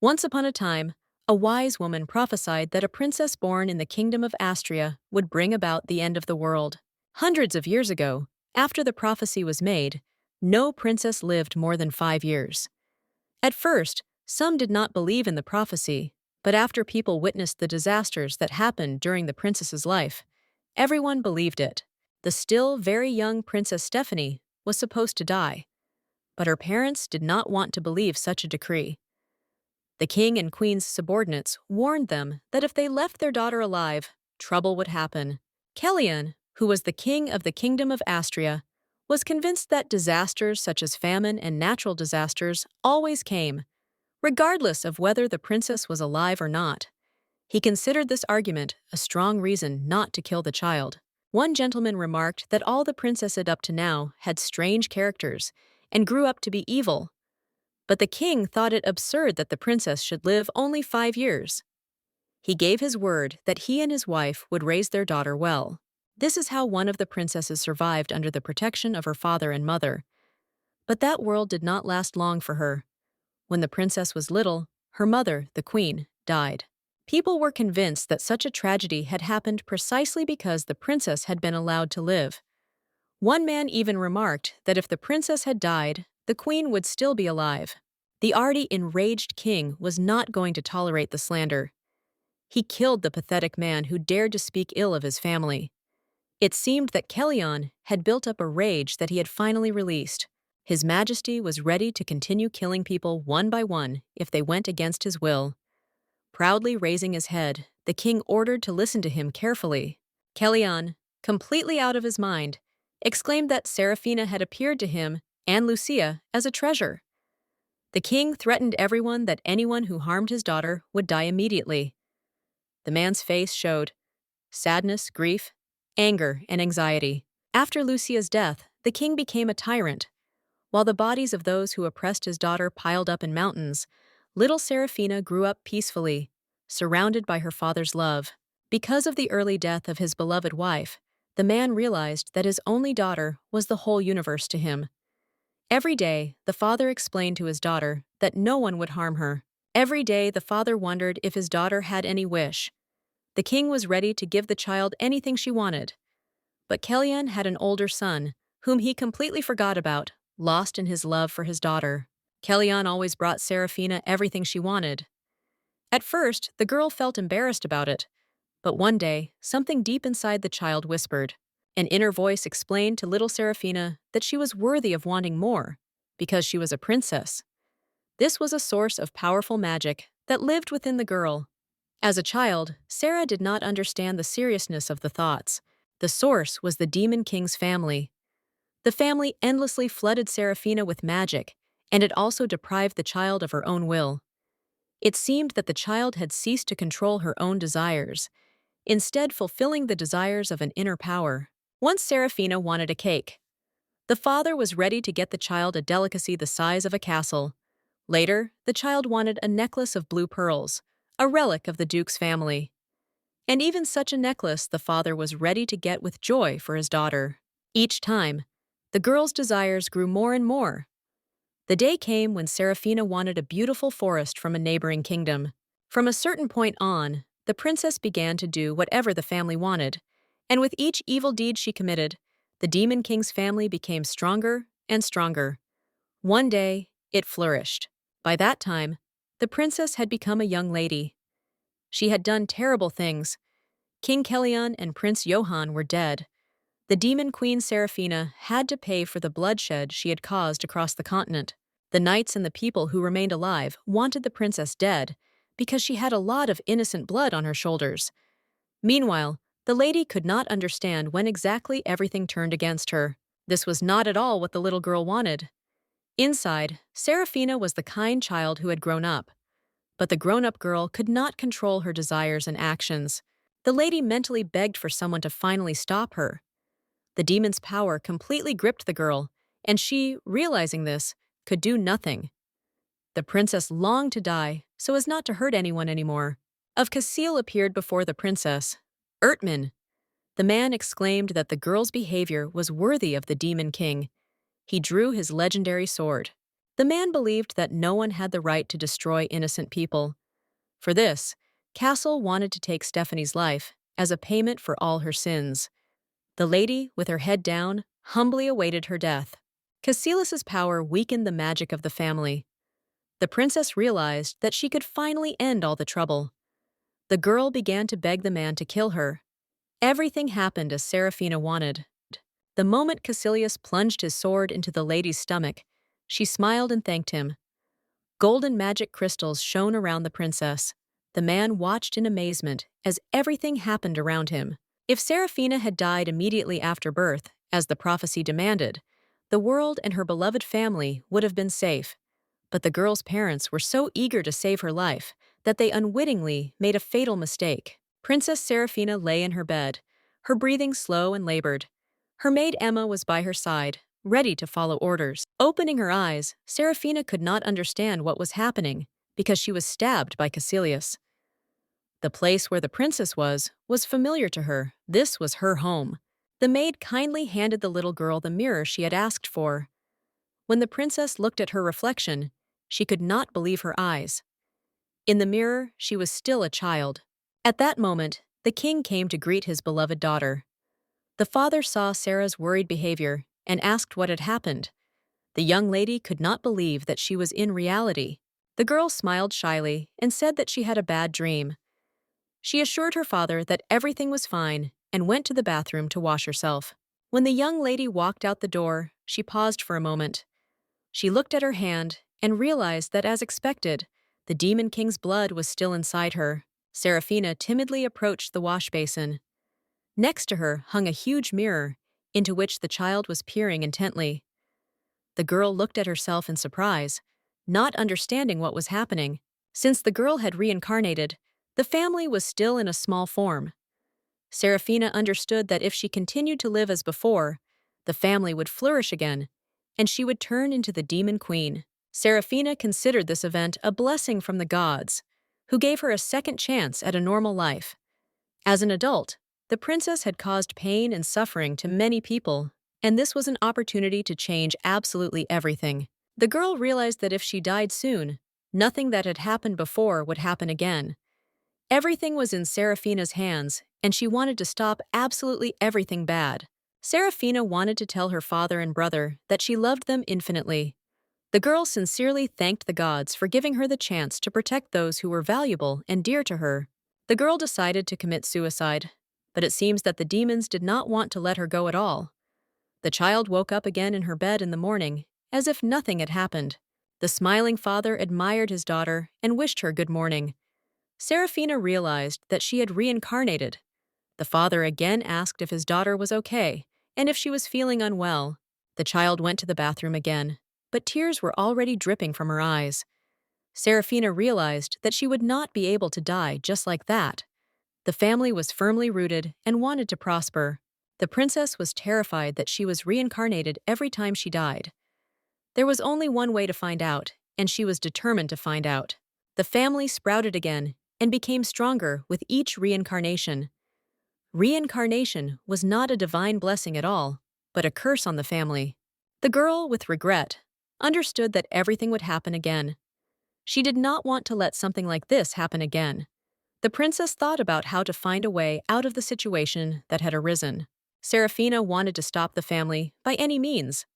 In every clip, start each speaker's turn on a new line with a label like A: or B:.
A: Once upon a time, a wise woman prophesied that a princess born in the kingdom of Astria would bring about the end of the world. Hundreds of years ago, after the prophecy was made, no princess lived more than 5 years. At first, some did not believe in the prophecy, but after people witnessed the disasters that happened during the princess's life, everyone believed it. The still very young Princess Stephanie was supposed to die, but her parents did not want to believe such a decree. The king and queen's subordinates warned them that if they left their daughter alive, trouble would happen. Kellyan, who was the king of the kingdom of Astria, was convinced that disasters such as famine and natural disasters always came, regardless of whether the princess was alive or not. He considered this argument a strong reason not to kill the child. One gentleman remarked that all the princesses up to now had strange characters and grew up to be evil. But the king thought it absurd that the princess should live only 5 years. He gave his word that he and his wife would raise their daughter well. This is how one of the princesses survived under the protection of her father and mother. But that world did not last long for her. When the princess was little, her mother, the queen, died. People were convinced that such a tragedy had happened precisely because the princess had been allowed to live. One man even remarked that if the princess had died, the queen would still be alive. The already enraged king was not going to tolerate the slander. He killed the pathetic man who dared to speak ill of his family. It seemed that Kellyan had built up a rage that he had finally released. His Majesty was ready to continue killing people one by one if they went against his will. Proudly raising his head, the king ordered to listen to him carefully. Kellyan, completely out of his mind, exclaimed that Serafina had appeared to him and Lucia as a treasure. The king threatened everyone that anyone who harmed his daughter would die immediately. The man's face showed sadness, grief, anger, and anxiety. After Lucia's death, the king became a tyrant. While the bodies of those who oppressed his daughter piled up in mountains, little Serafina grew up peacefully, surrounded by her father's love. Because of the early death of his beloved wife, the man realized that his only daughter was the whole universe to him. Every day, the father explained to his daughter that no one would harm her. Every day, the father wondered if his daughter had any wish. The king was ready to give the child anything she wanted. But Kellyan had an older son, whom he completely forgot about, lost in his love for his daughter. Kellyan always brought Serafina everything she wanted. At first, the girl felt embarrassed about it. But one day, something deep inside the child whispered. An inner voice explained to little Serafina that she was worthy of wanting more, because she was a princess. This was a source of powerful magic that lived within the girl. As a child, Sarah did not understand the seriousness of the thoughts. The source was the Demon King's family. The family endlessly flooded Serafina with magic, and it also deprived the child of her own will. It seemed that the child had ceased to control her own desires, instead fulfilling the desires of an inner power. Once Serafina wanted a cake. The father was ready to get the child a delicacy the size of a castle. Later, the child wanted a necklace of blue pearls, a relic of the duke's family. And even such a necklace the father was ready to get with joy for his daughter. Each time, the girl's desires grew more and more. The day came when Serafina wanted a beautiful forest from a neighboring kingdom. From a certain point on, the princess began to do whatever the family wanted, and with each evil deed she committed, the Demon King's family became stronger and stronger. One day, it flourished. By that time, the princess had become a young lady. She had done terrible things. King Kellyan and Prince Johann were dead. The demon queen Serafina had to pay for the bloodshed she had caused across the continent. The knights and the people who remained alive wanted the princess dead because she had a lot of innocent blood on her shoulders. Meanwhile, the lady could not understand when exactly everything turned against her. This was not at all what the little girl wanted. Inside, Serafina was the kind child who had grown up. But the grown-up girl could not control her desires and actions. The lady mentally begged for someone to finally stop her. The demon's power completely gripped the girl, and she, realizing this, could do nothing. The princess longed to die so as not to hurt anyone anymore. Of Casil appeared before the princess. Ertman! The man exclaimed that the girl's behavior was worthy of the Demon King. He drew his legendary sword. The man believed that no one had the right to destroy innocent people. For this, Castle wanted to take Stephanie's life as a payment for all her sins. The lady, with her head down, humbly awaited her death. Cassilis's power weakened the magic of the family. The princess realized that she could finally end all the trouble. The girl began to beg the man to kill her. Everything happened as Serafina wanted. The moment Cassilius plunged his sword into the lady's stomach, she smiled and thanked him. Golden magic crystals shone around the princess. The man watched in amazement as everything happened around him. If Serafina had died immediately after birth, as the prophecy demanded, the world and her beloved family would have been safe. But the girl's parents were so eager to save her life that they unwittingly made a fatal mistake. Princess Serafina lay in her bed, her breathing slow and labored. Her maid Emma was by her side, ready to follow orders. Opening her eyes, Serafina could not understand what was happening because she was stabbed by Cassilius. The place where the princess was familiar to her. This was her home. The maid kindly handed the little girl the mirror she had asked for. When the princess looked at her reflection, she could not believe her eyes. In the mirror, she was still a child. At that moment, the king came to greet his beloved daughter. The father saw Sarah's worried behavior and asked what had happened. The young lady could not believe that she was in reality. The girl smiled shyly and said that she had a bad dream. She assured her father that everything was fine and went to the bathroom to wash herself. When the young lady walked out the door, she paused for a moment. She looked at her hand and realized that, as expected, the Demon King's blood was still inside her. Serafina timidly approached the wash basin. Next to her hung a huge mirror, into which the child was peering intently. The girl looked at herself in surprise, not understanding what was happening. Since the girl had reincarnated, the family was still in a small form. Serafina understood that if she continued to live as before, the family would flourish again, and she would turn into the Demon Queen. Serafina considered this event a blessing from the gods, who gave her a second chance at a normal life. As an adult, the princess had caused pain and suffering to many people, and this was an opportunity to change absolutely everything. The girl realized that if she died soon, nothing that had happened before would happen again. Everything was in Serafina's hands, and she wanted to stop absolutely everything bad. Serafina wanted to tell her father and brother that she loved them infinitely. The girl sincerely thanked the gods for giving her the chance to protect those who were valuable and dear to her. The girl decided to commit suicide, but it seems that the demons did not want to let her go at all. The child woke up again in her bed in the morning, as if nothing had happened. The smiling father admired his daughter and wished her good morning. Serafina realized that she had reincarnated. The father again asked if his daughter was okay and if she was feeling unwell. The child went to the bathroom again, but tears were already dripping from her eyes. Serafina realized that she would not be able to die just like that. The family was firmly rooted and wanted to prosper. The princess was terrified that she was reincarnated every time she died. There was only one way to find out, and she was determined to find out. The family sprouted again and became stronger with each reincarnation. Reincarnation was not a divine blessing at all, but a curse on the family. The girl, with regret, understood that everything would happen again. She did not want to let something like this happen again. The princess thought about how to find a way out of the situation that had arisen. Serafina wanted to stop the family by any means.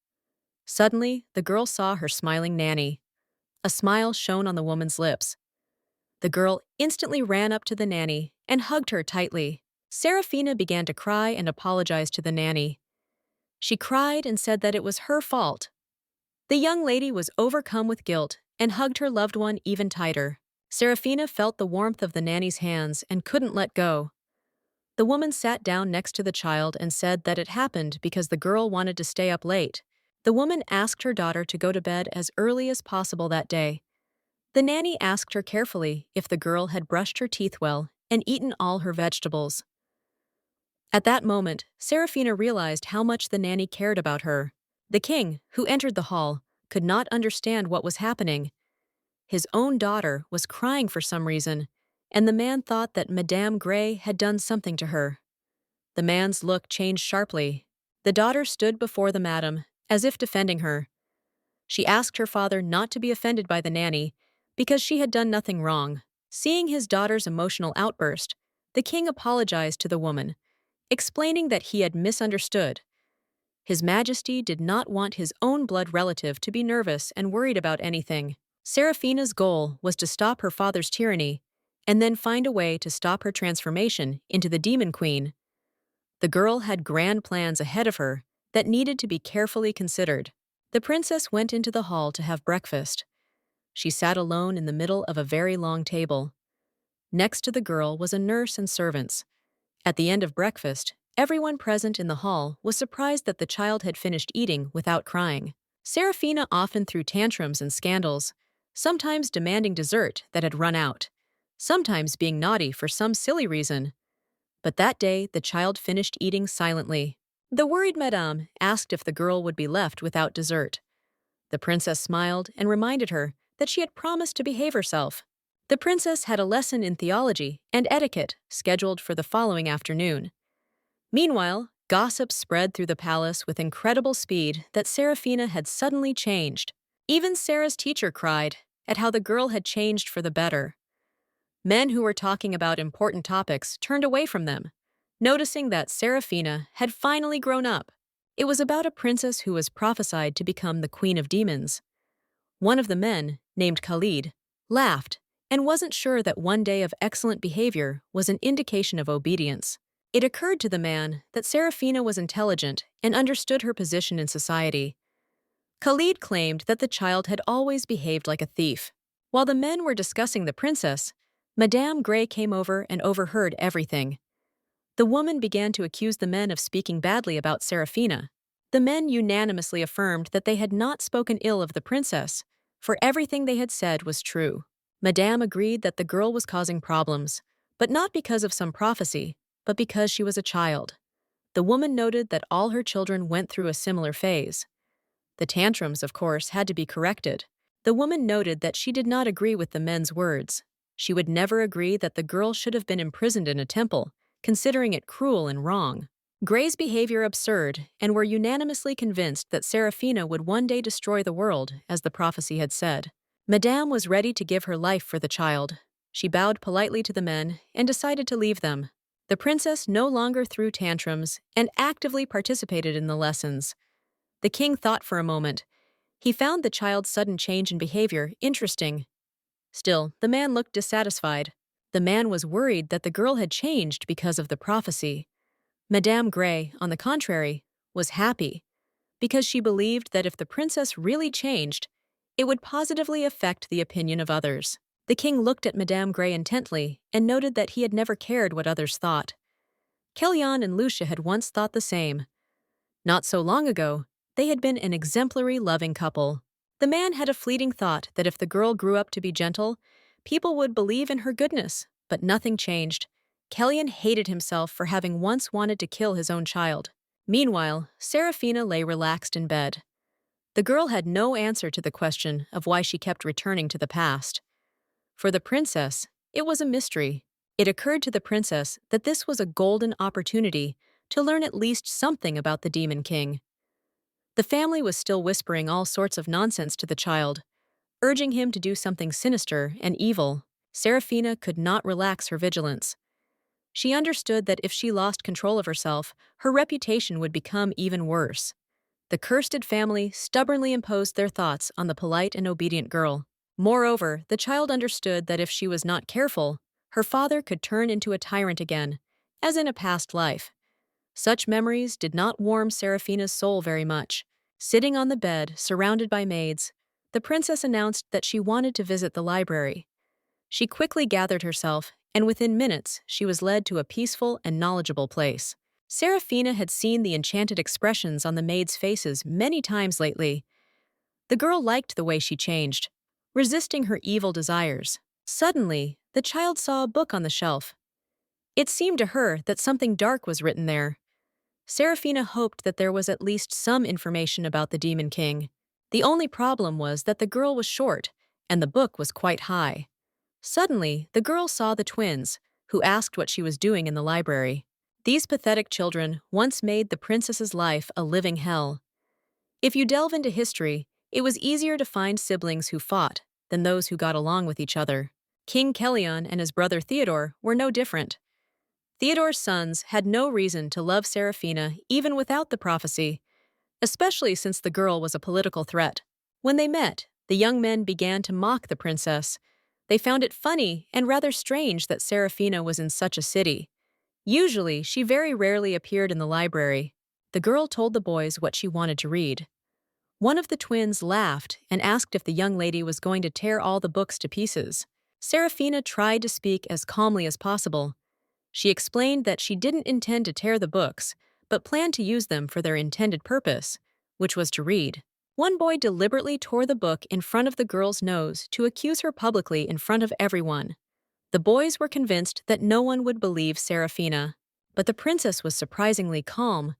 A: Suddenly, the girl saw her smiling nanny. A smile shone on the woman's lips. The girl instantly ran up to the nanny and hugged her tightly. Serafina began to cry and apologize to the nanny. She cried and said that it was her fault. The young lady was overcome with guilt and hugged her loved one even tighter. Serafina felt the warmth of the nanny's hands and couldn't let go. The woman sat down next to the child and said that it happened because the girl wanted to stay up late. The woman asked her daughter to go to bed as early as possible that day. The nanny asked her carefully if the girl had brushed her teeth well and eaten all her vegetables. At that moment, Serafina realized how much the nanny cared about her. The king, who entered the hall, could not understand what was happening. His own daughter was crying for some reason, and the man thought that Madame Grey had done something to her. The man's look changed sharply. The daughter stood before the madam, as if defending her. She asked her father not to be offended by the nanny because she had done nothing wrong. Seeing his daughter's emotional outburst, the king apologized to the woman, explaining that he had misunderstood. His Majesty did not want his own blood relative to be nervous and worried about anything. Seraphina's goal was to stop her father's tyranny and then find a way to stop her transformation into the Demon Queen. The girl had grand plans ahead of her that needed to be carefully considered. The princess went into the hall to have breakfast. She sat alone in the middle of a very long table. Next to the girl was a nurse and servants. At the end of breakfast, everyone present in the hall was surprised that the child had finished eating without crying. Seraphina often threw tantrums and scandals, sometimes demanding dessert that had run out, sometimes being naughty for some silly reason. But that day, the child finished eating silently. The worried madame asked if the girl would be left without dessert. The princess smiled and reminded her that she had promised to behave herself. The princess had a lesson in theology and etiquette scheduled for the following afternoon. Meanwhile, gossip spread through the palace with incredible speed that Seraphina had suddenly changed. Even Sarah's teacher cried at how the girl had changed for the better. Men who were talking about important topics turned away from them, noticing that Seraphina had finally grown up. It was about a princess who was prophesied to become the queen of demons. One of the men, named Khalid, laughed and wasn't sure that one day of excellent behavior was an indication of obedience. It occurred to the man that Seraphina was intelligent and understood her position in society. Khalid claimed that the child had always behaved like a thief. While the men were discussing the princess, Madame Gray came over and overheard everything. The woman began to accuse the men of speaking badly about Seraphina. The men unanimously affirmed that they had not spoken ill of the princess, for everything they had said was true. Madame agreed that the girl was causing problems, but not because of some prophecy, but because she was a child. The woman noted that all her children went through a similar phase. The tantrums, of course, had to be corrected. The woman noted that she did not agree with the men's words. She would never agree that the girl should have been imprisoned in a temple, considering it cruel and wrong. Gray's behavior absurd, and were unanimously convinced that Seraphina would one day destroy the world, as the prophecy had said. Madame was ready to give her life for the child. She bowed politely to the men and decided to leave them. The princess no longer threw tantrums and actively participated in the lessons. The king thought for a moment. He found the child's sudden change in behavior interesting. Still, the man looked dissatisfied. The man was worried that the girl had changed because of the prophecy. Madame Gray, on the contrary, was happy, because she believed that if the princess really changed, it would positively affect the opinion of others. The king looked at Madame Gray intently and noted that he had never cared what others thought. Kellyanne and Lucia had once thought the same. Not so long ago, they had been an exemplary, loving couple. The man had a fleeting thought that if the girl grew up to be gentle, people would believe in her goodness, but nothing changed. Kellyanne hated himself for having once wanted to kill his own child. Meanwhile, Seraphina lay relaxed in bed. The girl had no answer to the question of why she kept returning to the past. For the princess, it was a mystery. It occurred to the princess that this was a golden opportunity to learn at least something about the Demon King. The family was still whispering all sorts of nonsense to the child, urging him to do something sinister and evil. Seraphina could not relax her vigilance. She understood that if she lost control of herself, her reputation would become even worse. The cursed family stubbornly imposed their thoughts on the polite and obedient girl. Moreover, the child understood that if she was not careful, her father could turn into a tyrant again, as in a past life. Such memories did not warm Seraphina's soul very much. Sitting on the bed, surrounded by maids, the princess announced that she wanted to visit the library. She quickly gathered herself, and within minutes she was led to a peaceful and knowledgeable place. Seraphina had seen the enchanted expressions on the maids' faces many times lately. The girl liked the way she changed, resisting her evil desires. Suddenly, the child saw a book on the shelf. It seemed to her that something dark was written there. Seraphina hoped that there was at least some information about the Demon King. The only problem was that the girl was short, and the book was quite high. Suddenly, the girl saw the twins, who asked what she was doing in the library. These pathetic children once made the princess's life a living hell. If you delve into history, It was easier to find siblings who fought than those who got along with each other. King Kellyon and his brother Theodore were no different. Theodore's sons had no reason to love Seraphina even without the prophecy, especially since the girl was a political threat. When they met, the young men began to mock the princess. They found it funny and rather strange that Seraphina was in such a city. Usually, she very rarely appeared in the library. The girl told the boys what she wanted to read. One of the twins laughed and asked if the young lady was going to tear all the books to pieces. Seraphina tried to speak as calmly as possible. She explained that she didn't intend to tear the books, but planned to use them for their intended purpose, which was to read. One boy deliberately tore the book in front of the girl's nose to accuse her publicly in front of everyone. The boys were convinced that no one would believe Seraphina, but the princess was surprisingly calm.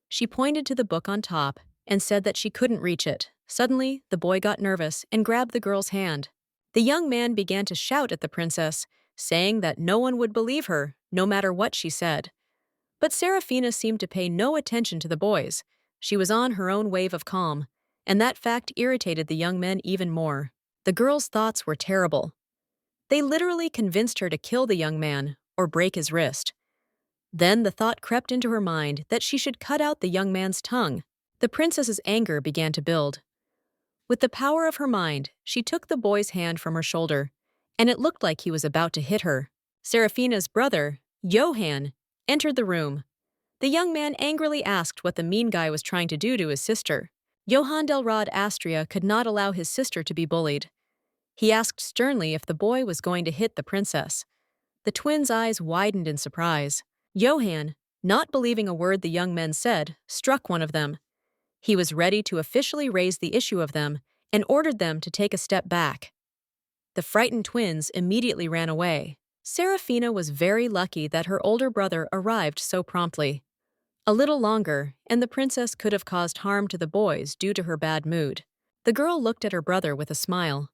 A: She pointed to the book on top and said that she couldn't reach it. Suddenly, the boy got nervous and grabbed the girl's hand. The young man began to shout at the princess, saying that no one would believe her, no matter what she said. But Seraphina seemed to pay no attention to the boys. She was on her own wave of calm, and that fact irritated the young men even more. The girl's thoughts were terrible. They literally convinced her to kill the young man or break his wrist. Then the thought crept into her mind that she should cut out the young man's tongue. The princess's anger began to build. With the power of her mind, she took the boy's hand from her shoulder, and it looked like he was about to hit her. Seraphina's brother, Johann, entered the room. The young man angrily asked what the mean guy was trying to do to his sister. Johann del Rod Astria could not allow his sister to be bullied. He asked sternly if the boy was going to hit the princess. The twins' eyes widened in surprise. Johann, not believing a word the young men said, struck one of them. He was ready to officially raise the issue of them and ordered them to take a step back. The frightened twins immediately ran away. Seraphina was very lucky that her older brother arrived so promptly. A little longer, and the princess could have caused harm to the boys due to her bad mood. The girl looked at her brother with a smile.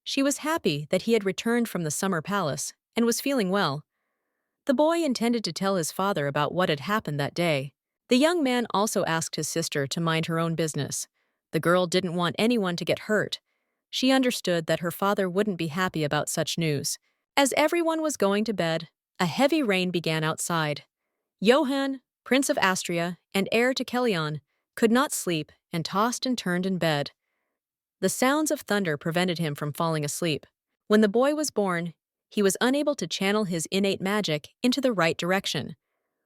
A: She was happy that he had returned from the summer palace and was feeling well. The boy intended to tell his father about what had happened that day. The young man also asked his sister to mind her own business. The girl didn't want anyone to get hurt. She understood that her father wouldn't be happy about such news. As everyone was going to bed, a heavy rain began outside. Johann, Prince of Astria and heir to Kellyon, could not sleep and tossed and turned in bed. The sounds of thunder prevented him from falling asleep. When the boy was born, he was unable to channel his innate magic into the right direction,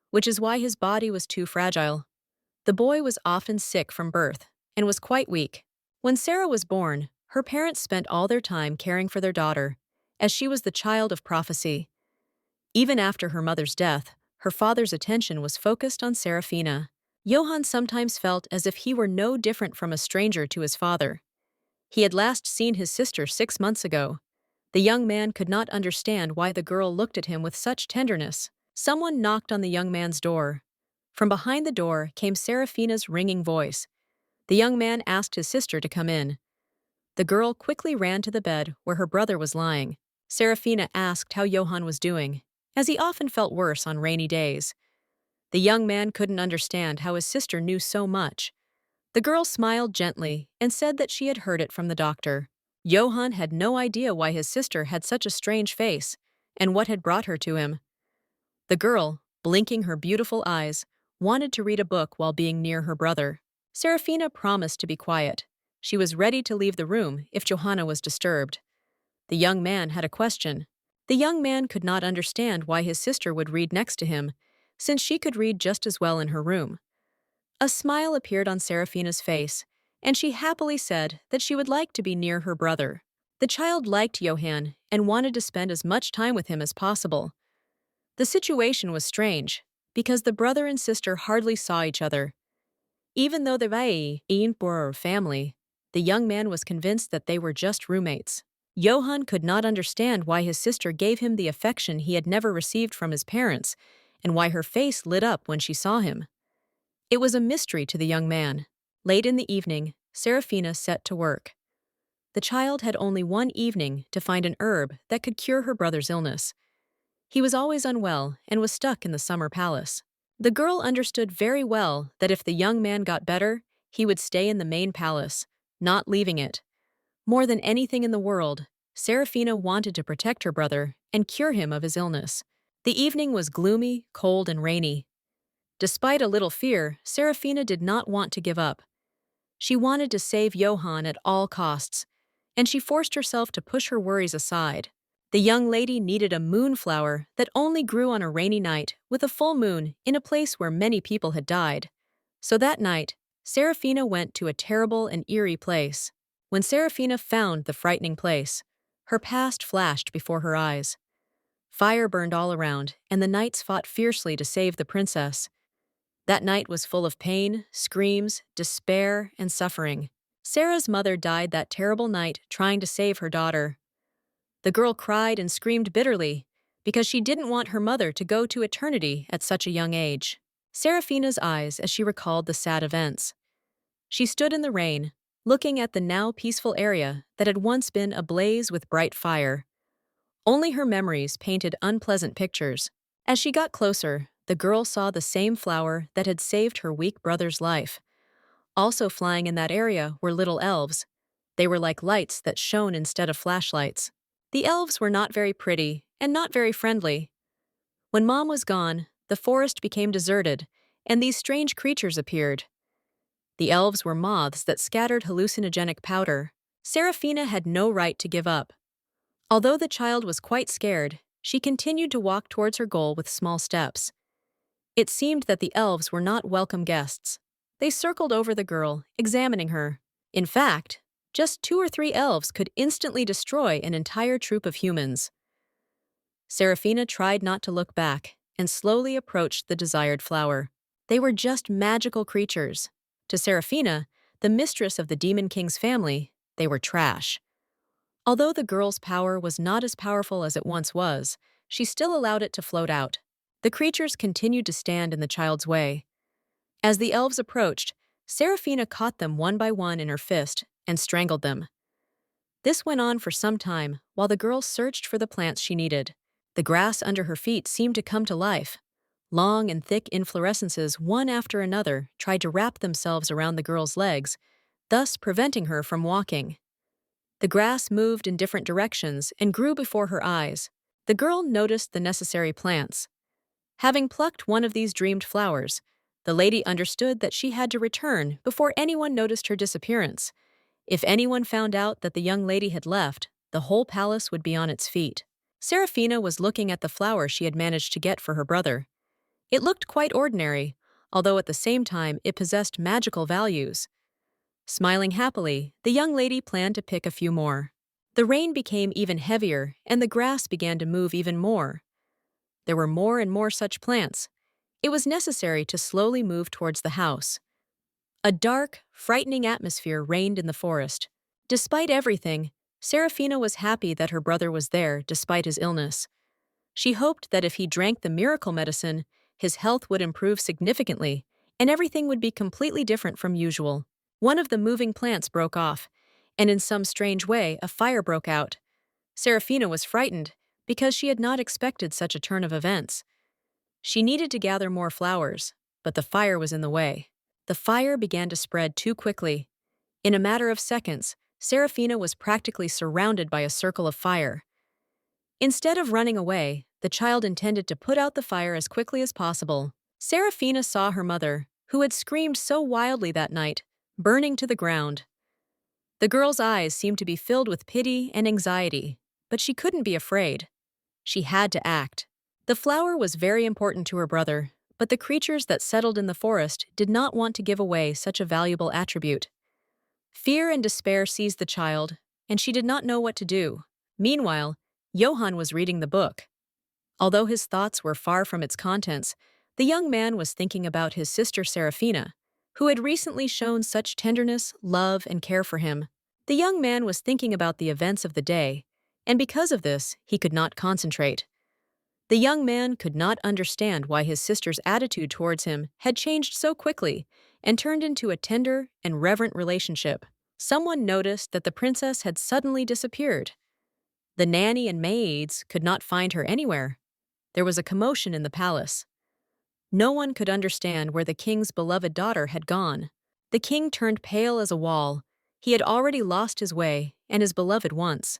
A: which is why his body was too fragile. The boy was often sick from birth and was quite weak. When Sarah was born, her parents spent all their time caring for their daughter, as she was the child of prophecy. Even after her mother's death, her father's attention was focused on Seraphina. Johann sometimes felt as if he were no different from a stranger to his father. He had last seen his sister 6 months ago. The young man could not understand why the girl looked at him with such tenderness. Someone knocked on the young man's door. From behind the door came Seraphina's ringing voice. The young man asked his sister to come in. The girl quickly ran to the bed where her brother was lying. Seraphina asked how Johann was doing, as he often felt worse on rainy days. The young man couldn't understand how his sister knew so much. The girl smiled gently and said that she had heard it from the doctor. Johann had no idea why his sister had such a strange face and what had brought her to him. The girl, blinking her beautiful eyes, wanted to read a book while being near her brother. Seraphina promised to be quiet. She was ready to leave the room if Johanna was disturbed. The young man had a question. The young man could not understand why his sister would read next to him, since she could read just as well in her room. A smile appeared on Seraphina's face, and she happily said that she would like to be near her brother. The child liked Johann and wanted to spend as much time with him as possible. The situation was strange, because the brother and sister hardly saw each other. Even though they were a family, the young man was convinced that they were just roommates. Johann could not understand why his sister gave him the affection he had never received from his parents, and why her face lit up when she saw him. It was a mystery to the young man. Late in the evening, Seraphina set to work. The child had only one evening to find an herb that could cure her brother's illness. He was always unwell and was stuck in the summer palace. The girl understood very well that if the young man got better, he would stay in the main palace, not leaving it. More than anything in the world, Serafina wanted to protect her brother and cure him of his illness. The evening was gloomy, cold, and rainy. Despite a little fear, Serafina did not want to give up. She wanted to save Johann at all costs, and she forced herself to push her worries aside. The young lady needed a moonflower that only grew on a rainy night with a full moon in a place where many people had died. So that night, Serafina went to a terrible and eerie place. When Serafina found the frightening place, her past flashed before her eyes. Fire burned all around, and the knights fought fiercely to save the princess. That night was full of pain, screams, despair, and suffering. Sarah's mother died that terrible night trying to save her daughter. The girl cried and screamed bitterly because she didn't want her mother to go to eternity at such a young age. Serafina's eyes as she recalled the sad events. She stood in the rain, looking at the now peaceful area that had once been ablaze with bright fire. Only her memories painted unpleasant pictures. As she got closer, the girl saw the same flower that had saved her weak brother's life. Also flying in that area were little elves. They were like lights that shone instead of flashlights. The elves were not very pretty and not very friendly. When Mom was gone, the forest became deserted, and these strange creatures appeared. The elves were moths that scattered hallucinogenic powder. Serafina had no right to give up. Although the child was quite scared, she continued to walk towards her goal with small steps. It seemed that the elves were not welcome guests. They circled over the girl, examining her. In fact, just 2 or 3 elves could instantly destroy an entire troop of humans. Serafina tried not to look back and slowly approached the desired flower. They were just magical creatures. To Serafina, the mistress of the Demon King's family, they were trash. Although the girl's power was not as powerful as it once was, she still allowed it to float out. The creatures continued to stand in the child's way. As the elves approached, Serafina caught them one by one in her fist and strangled them. This went on for some time while the girl searched for the plants she needed. The grass under her feet seemed to come to life. Long and thick inflorescences, one after another, tried to wrap themselves around the girl's legs, thus preventing her from walking. The grass moved in different directions and grew before her eyes. The girl noticed the necessary plants. Having plucked one of these dreamed flowers, the lady understood that she had to return before anyone noticed her disappearance. If anyone found out that the young lady had left, the whole palace would be on its feet. Serafina was looking at the flower she had managed to get for her brother. It looked quite ordinary, although at the same time it possessed magical values. Smiling happily, the young lady planned to pick a few more. The rain became even heavier, and the grass began to move even more. There were more and more such plants. It was necessary to slowly move towards the house. A dark, frightening atmosphere reigned in the forest. Despite everything, Serafina was happy that her brother was there despite his illness. She hoped that if he drank the miracle medicine, his health would improve significantly, and everything would be completely different from usual. One of the moving plants broke off, and in some strange way, a fire broke out. Serafina was frightened because she had not expected such a turn of events. She needed to gather more flowers, but the fire was in the way. The fire began to spread too quickly. In a matter of seconds, Serafina was practically surrounded by a circle of fire. Instead of running away, the child intended to put out the fire as quickly as possible. Serafina saw her mother, who had screamed so wildly that night, burning to the ground. The girl's eyes seemed to be filled with pity and anxiety, but she couldn't be afraid. She had to act. The flower was very important to her brother, but the creatures that settled in the forest did not want to give away such a valuable attribute. Fear and despair seized the child, and she did not know what to do. Meanwhile, Johann was reading the book. Although his thoughts were far from its contents, the young man was thinking about his sister Serafina, who had recently shown such tenderness, love, and care for him. The young man was thinking about the events of the day, and because of this, he could not concentrate. The young man could not understand why his sister's attitude towards him had changed so quickly and turned into a tender and reverent relationship. Someone noticed that the princess had suddenly disappeared. The nanny and maids could not find her anywhere. There was a commotion in the palace. No one could understand where the king's beloved daughter had gone. The king turned pale as a wall. He had already lost his way and his beloved once.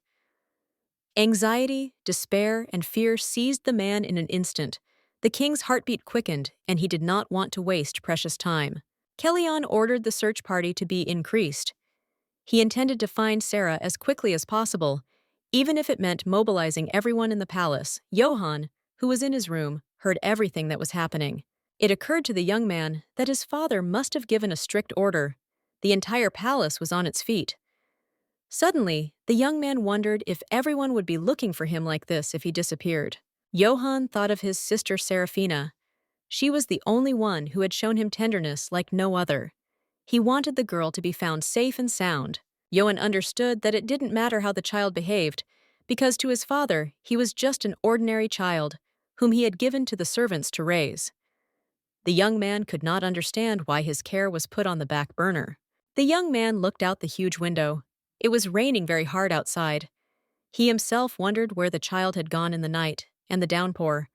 A: Anxiety, despair, and fear seized the man in an instant. The king's heartbeat quickened, and he did not want to waste precious time. Kellyanne ordered the search party to be increased. He intended to find Sarah as quickly as possible, even if it meant mobilizing everyone in the palace. Johann, who was in his room, heard everything that was happening. It occurred to the young man that his father must have given a strict order. The entire palace was on its feet. Suddenly, the young man wondered if everyone would be looking for him like this if he disappeared. Johann thought of his sister Serafina. She was the only one who had shown him tenderness like no other. He wanted the girl to be found safe and sound. Johann understood that it didn't matter how the child behaved, because to his father he was just an ordinary child, whom he had given to the servants to raise. The young man could not understand why his care was put on the back burner. The young man looked out the huge window. It was raining very hard outside. He himself wondered where the child had gone in the night and the downpour.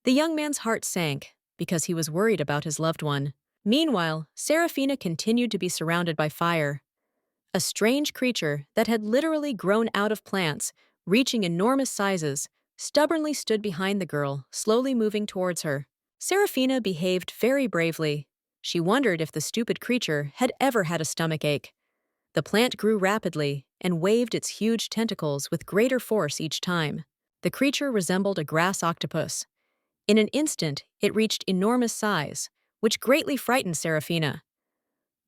A: The young man's heart sank because he was worried about his loved one. Meanwhile, Serafina continued to be surrounded by fire. A strange creature that had literally grown out of plants, reaching enormous sizes, stubbornly stood behind the girl, slowly moving towards her. Serafina behaved very bravely. She wondered if the stupid creature had ever had a stomachache. The plant grew rapidly and waved its huge tentacles with greater force each time. The creature resembled a grass octopus. In an instant, it reached enormous size, which greatly frightened Serafina.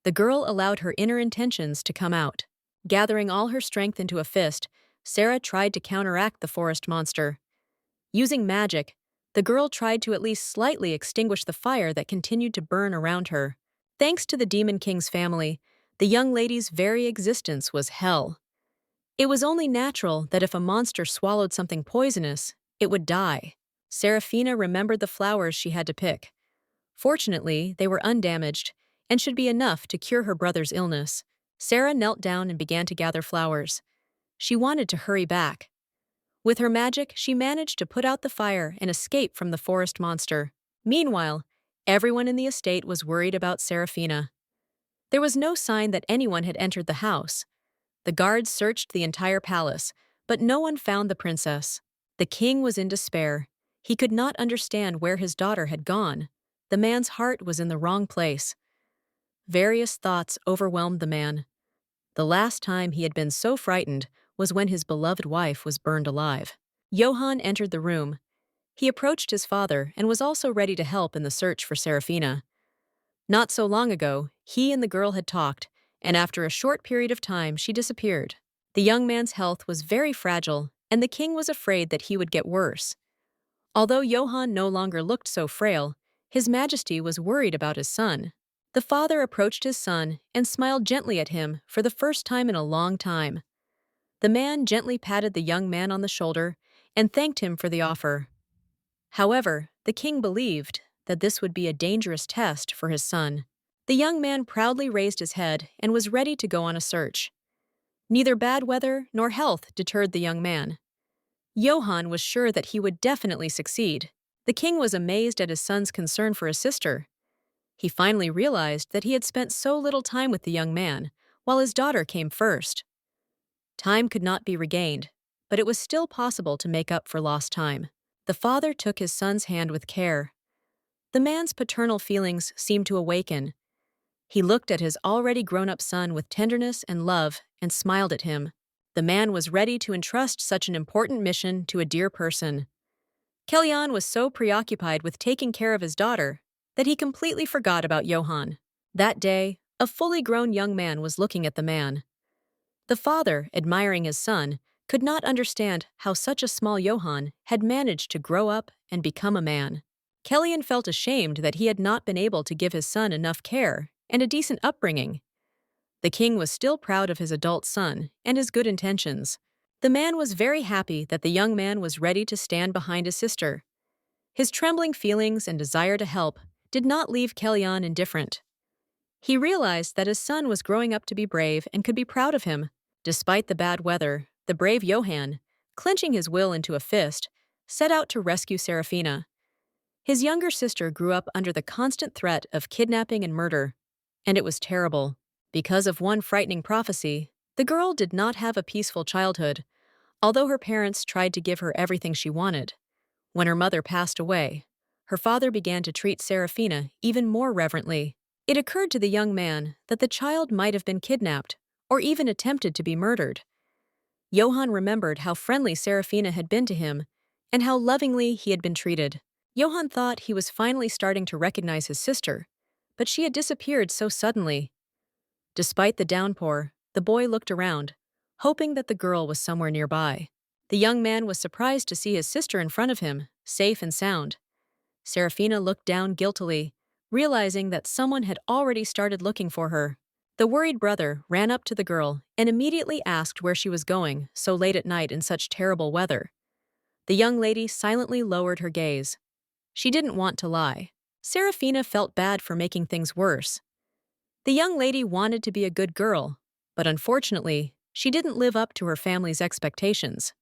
A: The girl allowed her inner intentions to come out. Gathering all her strength into a fist, Sarah tried to counteract the forest monster. Using magic, the girl tried to at least slightly extinguish the fire that continued to burn around her. Thanks to the Demon King's family, the young lady's very existence was hell. It was only natural that if a monster swallowed something poisonous, it would die. Serafina remembered the flowers she had to pick. Fortunately, they were undamaged and should be enough to cure her brother's illness. Sarah knelt down and began to gather flowers. She wanted to hurry back. With her magic, she managed to put out the fire and escape from the forest monster. Meanwhile, everyone in the estate was worried about Serafina. There was no sign that anyone had entered the house. The guards searched the entire palace, but no one found the princess. The king was in despair. He could not understand where his daughter had gone. The man's heart was in the wrong place. Various thoughts overwhelmed the man. The last time he had been so frightened was when his beloved wife was burned alive. Johann entered the room. He approached his father and was also ready to help in the search for Serafina. Not so long ago, he and the girl had talked, and after a short period of time she disappeared. The young man's health was very fragile, and the king was afraid that he would get worse. Although Johann no longer looked so frail, His Majesty was worried about his son. The father approached his son and smiled gently at him for the first time in a long time. The man gently patted the young man on the shoulder and thanked him for the offer. However, the king believed that this would be a dangerous test for his son. The young man proudly raised his head and was ready to go on a search. Neither bad weather nor health deterred the young man. Johann was sure that he would definitely succeed. The king was amazed at his son's concern for his sister. He finally realized that he had spent so little time with the young man, while his daughter came first. Time could not be regained, but it was still possible to make up for lost time. The father took his son's hand with care. The man's paternal feelings seemed to awaken. He looked at his already grown-up son with tenderness and love and smiled at him. The man was ready to entrust such an important mission to a dear person. Kellyanne was so preoccupied with taking care of his daughter that he completely forgot about Johann. That day, a fully grown young man was looking at the man. The father, admiring his son, could not understand how such a small Johann had managed to grow up and become a man. Kellyanne felt ashamed that he had not been able to give his son enough care and a decent upbringing. The king was still proud of his adult son and his good intentions. The man was very happy that the young man was ready to stand behind his sister. His trembling feelings and desire to help did not leave Kellyanne indifferent. He realized that his son was growing up to be brave and could be proud of him. Despite the bad weather, the brave Johann, clenching his will into a fist, set out to rescue Serafina. His younger sister grew up under the constant threat of kidnapping and murder, and it was terrible. Because of one frightening prophecy, the girl did not have a peaceful childhood, although her parents tried to give her everything she wanted. When her mother passed away, her father began to treat Serafina even more reverently. It occurred to the young man that the child might have been kidnapped or even attempted to be murdered. Johann remembered how friendly Serafina had been to him and how lovingly he had been treated. Johann thought he was finally starting to recognize his sister, but she had disappeared so suddenly. Despite the downpour, the boy looked around, hoping that the girl was somewhere nearby. The young man was surprised to see his sister in front of him, safe and sound. Serafina looked down guiltily, realizing that someone had already started looking for her. The worried brother ran up to the girl and immediately asked where she was going so late at night in such terrible weather. The young lady silently lowered her gaze. She didn't want to lie. Serafina felt bad for making things worse. The young lady wanted to be a good girl, but unfortunately, she didn't live up to her family's expectations.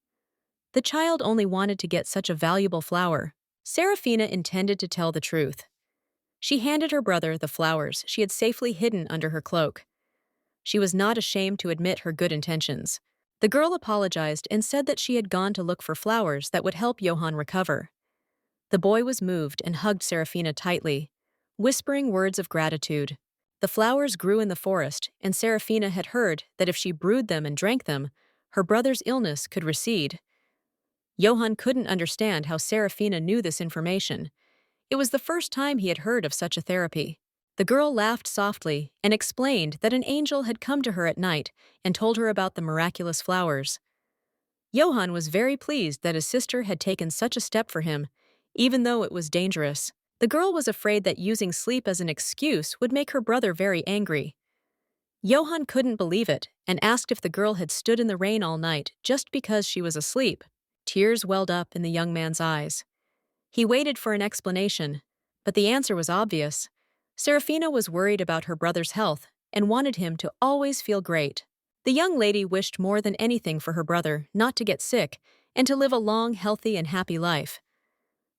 A: The child only wanted to get such a valuable flower. Serafina intended to tell the truth. She handed her brother the flowers she had safely hidden under her cloak. She was not ashamed to admit her good intentions. The girl apologized and said that she had gone to look for flowers that would help Johann recover. The boy was moved and hugged Serafina tightly, whispering words of gratitude. The flowers grew in the forest, and Serafina had heard that if she brewed them and drank them, her brother's illness could recede. Johann couldn't understand how Serafina knew this information. It was the first time he had heard of such a therapy. The girl laughed softly and explained that an angel had come to her at night and told her about the miraculous flowers. Johann was very pleased that his sister had taken such a step for him, even though it was dangerous. The girl was afraid that using sleep as an excuse would make her brother very angry. Johann couldn't believe it and asked if the girl had stood in the rain all night just because she was asleep. Tears welled up in the young man's eyes. He waited for an explanation, but the answer was obvious. Serafina was worried about her brother's health and wanted him to always feel great. The young lady wished more than anything for her brother not to get sick and to live a long, healthy, and happy life.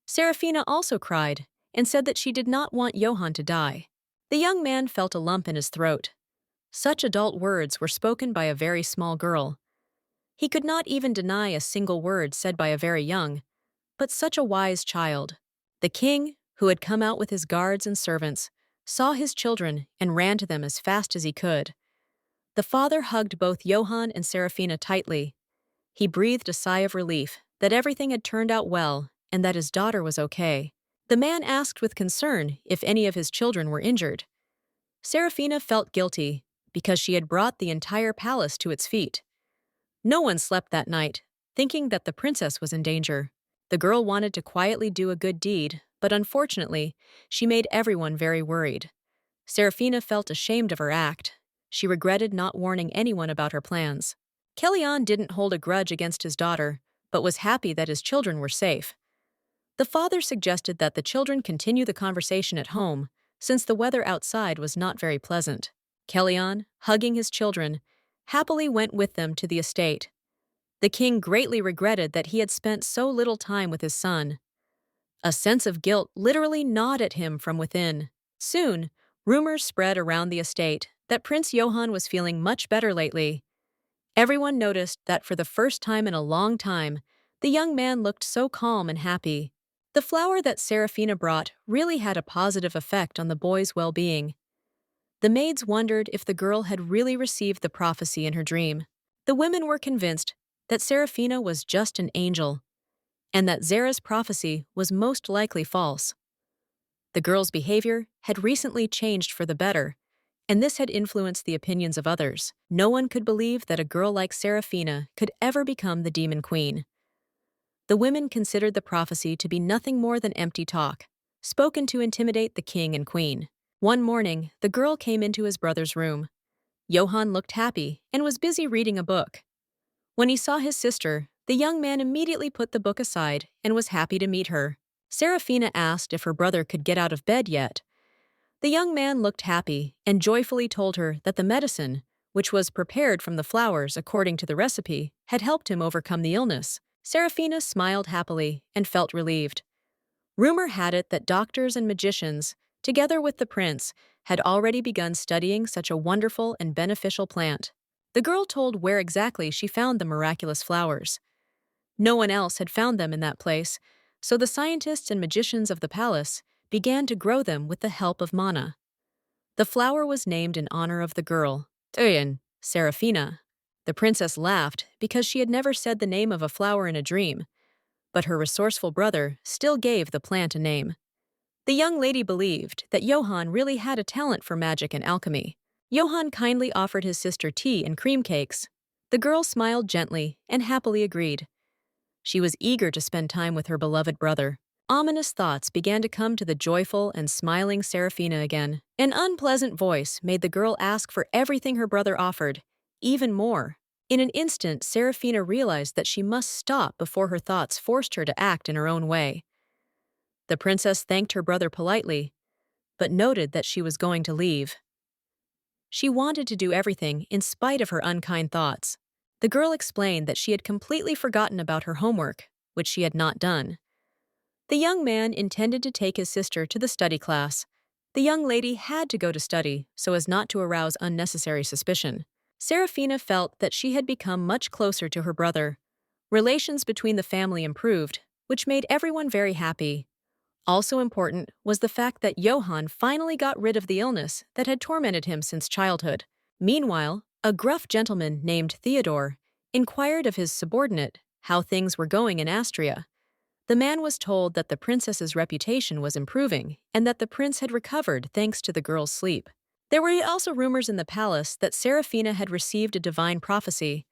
A: Serafina also cried and said that she did not want Johann to die. The young man felt a lump in his throat. Such adult words were spoken by a very small girl. He could not even deny a single word said by a very young, but such a wise child. The king, who had come out with his guards and servants, saw his children and ran to them as fast as he could. The father hugged both Johann and Serafina tightly. He breathed a sigh of relief that everything had turned out well and that his daughter was okay. The man asked with concern if any of his children were injured. Serafina felt guilty because she had brought the entire palace to its feet. No one slept that night, thinking that the princess was in danger. The girl wanted to quietly do a good deed, but unfortunately, she made everyone very worried. Serafina felt ashamed of her act. She regretted not warning anyone about her plans. Kellyanne didn't hold a grudge against his daughter, but was happy that his children were safe. The father suggested that the children continue the conversation at home, since the weather outside was not very pleasant. Kellyanne, hugging his children, happily went with them to the estate. The king greatly regretted that he had spent so little time with his son. A sense of guilt literally gnawed at him from within. Soon, rumors spread around the estate that Prince Johann was feeling much better lately. Everyone noticed that for the first time in a long time, the young man looked so calm and happy. The flower that Serafina brought really had a positive effect on the boy's well-being. The maids wondered if the girl had really received the prophecy in her dream. The women were convinced that Serafina was just an angel, and that Zara's prophecy was most likely false. The girl's behavior had recently changed for the better, and this had influenced the opinions of others. No one could believe that a girl like Serafina could ever become the demon queen. The women considered the prophecy to be nothing more than empty talk, spoken to intimidate the king and queen. One morning, the girl came into his brother's room. Johann looked happy and was busy reading a book. When he saw his sister, the young man immediately put the book aside and was happy to meet her. Serafina asked if her brother could get out of bed yet. The young man looked happy and joyfully told her that the medicine, which was prepared from the flowers according to the recipe, had helped him overcome the illness. Serafina smiled happily and felt relieved. Rumor had it that doctors and magicians together with the prince, had already begun studying such a wonderful and beneficial plant. The girl told where exactly she found the miraculous flowers. No one else had found them in that place, so the scientists and magicians of the palace began to grow them with the help of Mana. The flower was named in honor of the girl, Tuyen, Seraphina. The princess laughed because she had never said the name of a flower in a dream, but her resourceful brother still gave the plant a name. The young lady believed that Johann really had a talent for magic and alchemy. Johann kindly offered his sister tea and cream cakes. The girl smiled gently and happily agreed. She was eager to spend time with her beloved brother. Ominous thoughts began to come to the joyful and smiling Seraphina again. An unpleasant voice made the girl ask for everything her brother offered, even more. In an instant, Seraphina realized that she must stop before her thoughts forced her to act in her own way. The princess thanked her brother politely, but noted that she was going to leave. She wanted to do everything in spite of her unkind thoughts. The girl explained that she had completely forgotten about her homework, which she had not done. The young man intended to take his sister to the study class. The young lady had to go to study so as not to arouse unnecessary suspicion. Seraphina felt that she had become much closer to her brother. Relations between the family improved, which made everyone very happy. Also important was the fact that Johann finally got rid of the illness that had tormented him since childhood. Meanwhile, a gruff gentleman named Theodore inquired of his subordinate how things were going in Astria. The man was told that the princess's reputation was improving and that the prince had recovered thanks to the girl's sleep. There were also rumors in the palace that Seraphina had received a divine prophecy.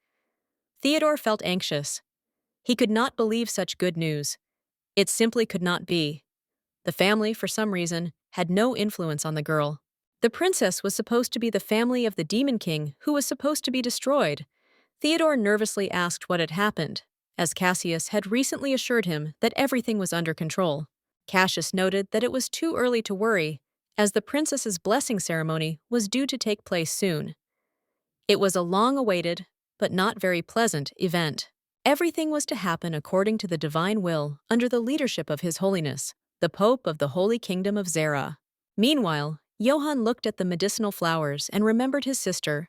A: Theodore felt anxious. He could not believe such good news. It simply could not be. The family, for some reason, had no influence on the girl. The princess was supposed to be the family of the demon king who was supposed to be destroyed. Theodore nervously asked what had happened, as Cassius had recently assured him that everything was under control. Cassius noted that it was too early to worry, as the princess's blessing ceremony was due to take place soon. It was a long-awaited, but not very pleasant, event. Everything was to happen according to the divine will under the leadership of His Holiness, the Pope of the Holy Kingdom of Zara. Meanwhile, Johann looked at the medicinal flowers and remembered his sister.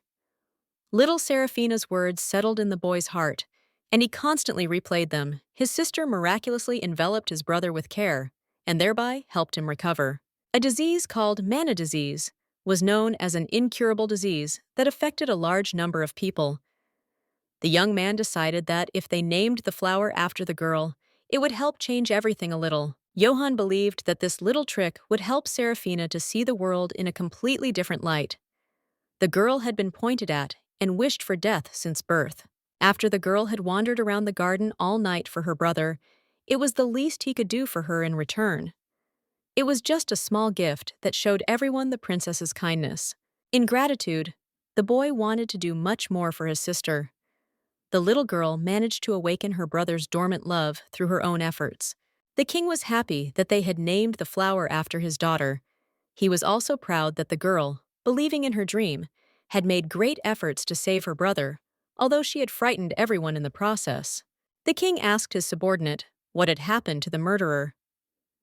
A: Little Seraphina's words settled in the boy's heart, and he constantly replayed them. His sister miraculously enveloped his brother with care, and thereby helped him recover. A disease called Manhwa disease was known as an incurable disease that affected a large number of people. The young man decided that if they named the flower after the girl, it would help change everything a little. Johann believed that this little trick would help Seraphina to see the world in a completely different light. The girl had been pointed at and wished for death since birth. After the girl had wandered around the garden all night for her brother, it was the least he could do for her in return. It was just a small gift that showed everyone the princess's kindness. In gratitude, the boy wanted to do much more for his sister. The little girl managed to awaken her brother's dormant love through her own efforts. The king was happy that they had named the flower after his daughter. He was also proud that the girl, believing in her dream, had made great efforts to save her brother, although she had frightened everyone in the process. The king asked his subordinate what had happened to the murderer.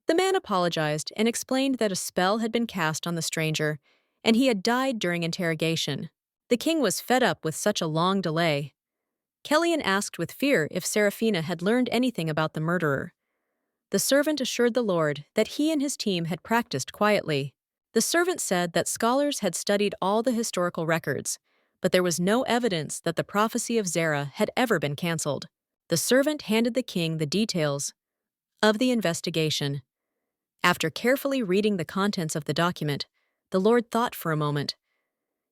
A: The man apologized and explained that a spell had been cast on the stranger, and he had died during interrogation. The king was fed up with such a long delay. Kellyan asked with fear if Seraphina had learned anything about the murderer. The servant assured the lord that he and his team had practiced quietly. The servant said that scholars had studied all the historical records, but there was no evidence that the prophecy of Zara had ever been cancelled. The servant handed the king the details of the investigation. After carefully reading the contents of the document, the lord thought for a moment.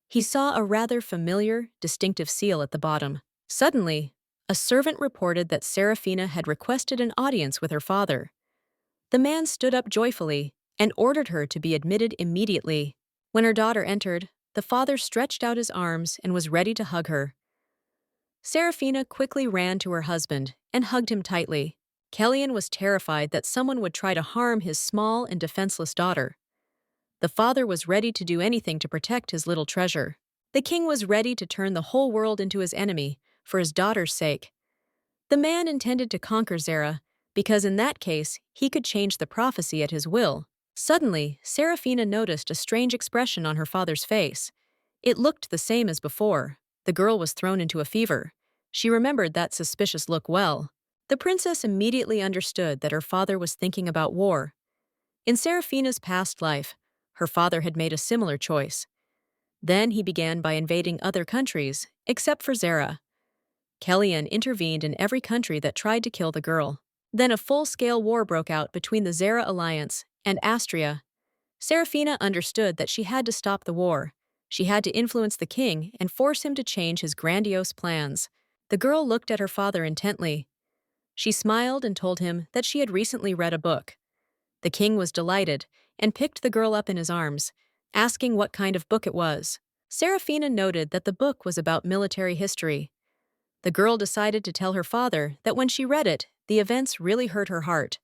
A: He saw a rather familiar, distinctive seal at the bottom. Suddenly, a servant reported that Seraphina had requested an audience with her father. The man stood up joyfully and ordered her to be admitted immediately. When her daughter entered, the father stretched out his arms and was ready to hug her. Seraphina quickly ran to her husband and hugged him tightly. Kellyan was terrified that someone would try to harm his small and defenseless daughter. The father was ready to do anything to protect his little treasure. The king was ready to turn the whole world into his enemy for his daughter's sake. The man intended to conquer Zara because in that case he could change the prophecy at his will. Suddenly, Serafina noticed a strange expression on her father's face. It looked the same as before. The girl was thrown into a fever. She remembered that suspicious look well. The princess immediately understood that her father was thinking about war. In Serafina's past life, her father had made a similar choice. Then he began by invading other countries, except for Zara. Kellyan intervened in every country that tried to kill the girl. Then a full-scale war broke out between the Zara alliance and Astria. Serafina understood that she had to stop the war. She had to influence the king and force him to change his grandiose plans. The girl looked at her father intently. She smiled and told him that she had recently read a book. The king was delighted and picked the girl up in his arms, asking what kind of book it was. Serafina noted that the book was about military history. The girl decided to tell her father that when she read it, the events really hurt her heart.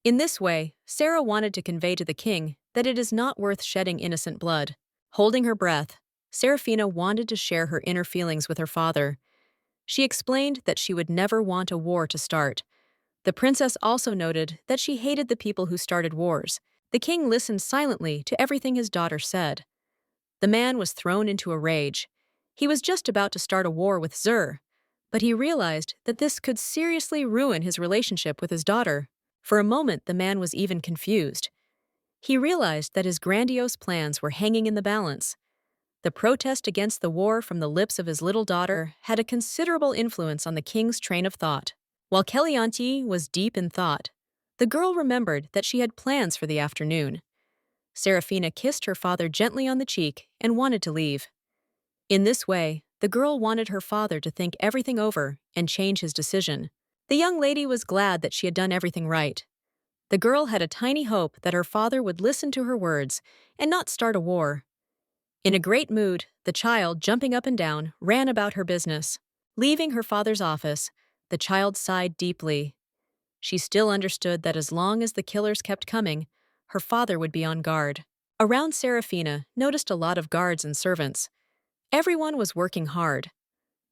A: In this way, Sarah wanted to convey to the king that it is not worth shedding innocent blood. Holding her breath, Serafina wanted to share her inner feelings with her father. She explained that she would never want a war to start. The princess also noted that she hated the people who started wars. The king listened silently to everything his daughter said. The man was thrown into a rage. He was just about to start a war with Zur, but he realized that this could seriously ruin his relationship with his daughter. For a moment, the man was even confused. He realized that his grandiose plans were hanging in the balance. The protest against the war from the lips of his little daughter had a considerable influence on the king's train of thought. While Kellyanti was deep in thought, the girl remembered that she had plans for the afternoon. Serafina kissed her father gently on the cheek and wanted to leave. In this way, the girl wanted her father to think everything over and change his decision. The young lady was glad that she had done everything right. The girl had a tiny hope that her father would listen to her words and not start a war. In a great mood, the child, jumping up and down, ran about her business. Leaving her father's office, the child sighed deeply. She still understood that as long as the killers kept coming, her father would be on guard. Around Serafina noticed a lot of guards and servants. Everyone was working hard.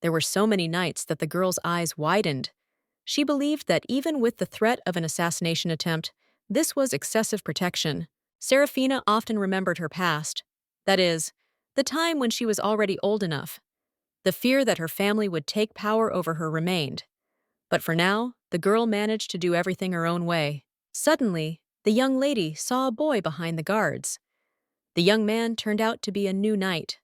A: There were so many nights that the girl's eyes widened. She believed that even with the threat of an assassination attempt, this was excessive protection. Serafina often remembered her past. That is, the time when she was already old enough. The fear that her family would take power over her remained. But for now, the girl managed to do everything her own way. Suddenly, the young lady saw a boy behind the guards. The young man turned out to be a new knight.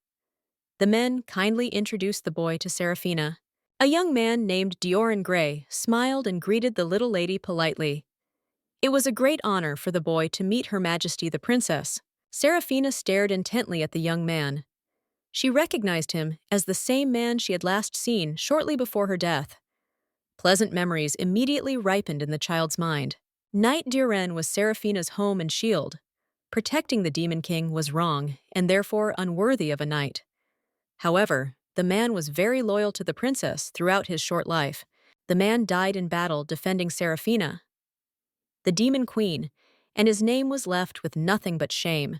A: The men kindly introduced the boy to Serafina. A young man named Dioran Gray smiled and greeted the little lady politely. It was a great honor for the boy to meet Her Majesty the Princess. Serafina stared intently at the young man. She recognized him as the same man she had last seen shortly before her death. Pleasant memories immediately ripened in the child's mind. Knight Dioran was Serafina's home and shield. Protecting the Demon King was wrong and therefore unworthy of a knight. However, the man was very loyal to the princess throughout his short life. The man died in battle defending Serafina, the Demon Queen, and his name was left with nothing but shame.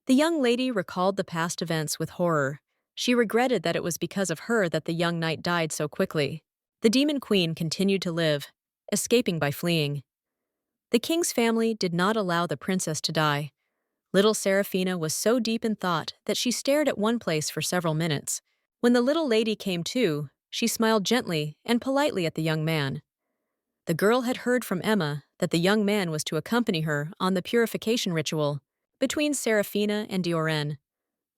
A: The young lady recalled the past events with horror. She regretted that it was because of her that the young knight died so quickly. The Demon Queen continued to live, escaping by fleeing. The king's family did not allow the princess to die. Little Serafina was so deep in thought that she stared at one place for several minutes. When the little lady came to, she smiled gently and politely at the young man. The girl had heard from Emma that the young man was to accompany her on the purification ritual between Serafina and Dioran.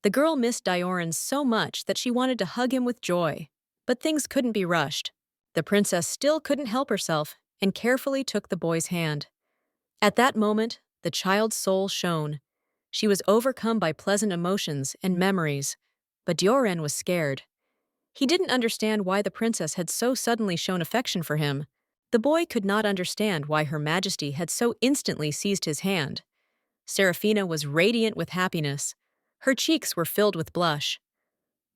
A: The girl missed Dioran so much that she wanted to hug him with joy. But things couldn't be rushed. The princess still couldn't help herself and carefully took the boy's hand. At that moment, the child's soul shone. She was overcome by pleasant emotions and memories, but Dioran was scared. He didn't understand why the princess had so suddenly shown affection for him. The boy could not understand why Her Majesty had so instantly seized his hand. Serafina was radiant with happiness. Her cheeks were filled with blush.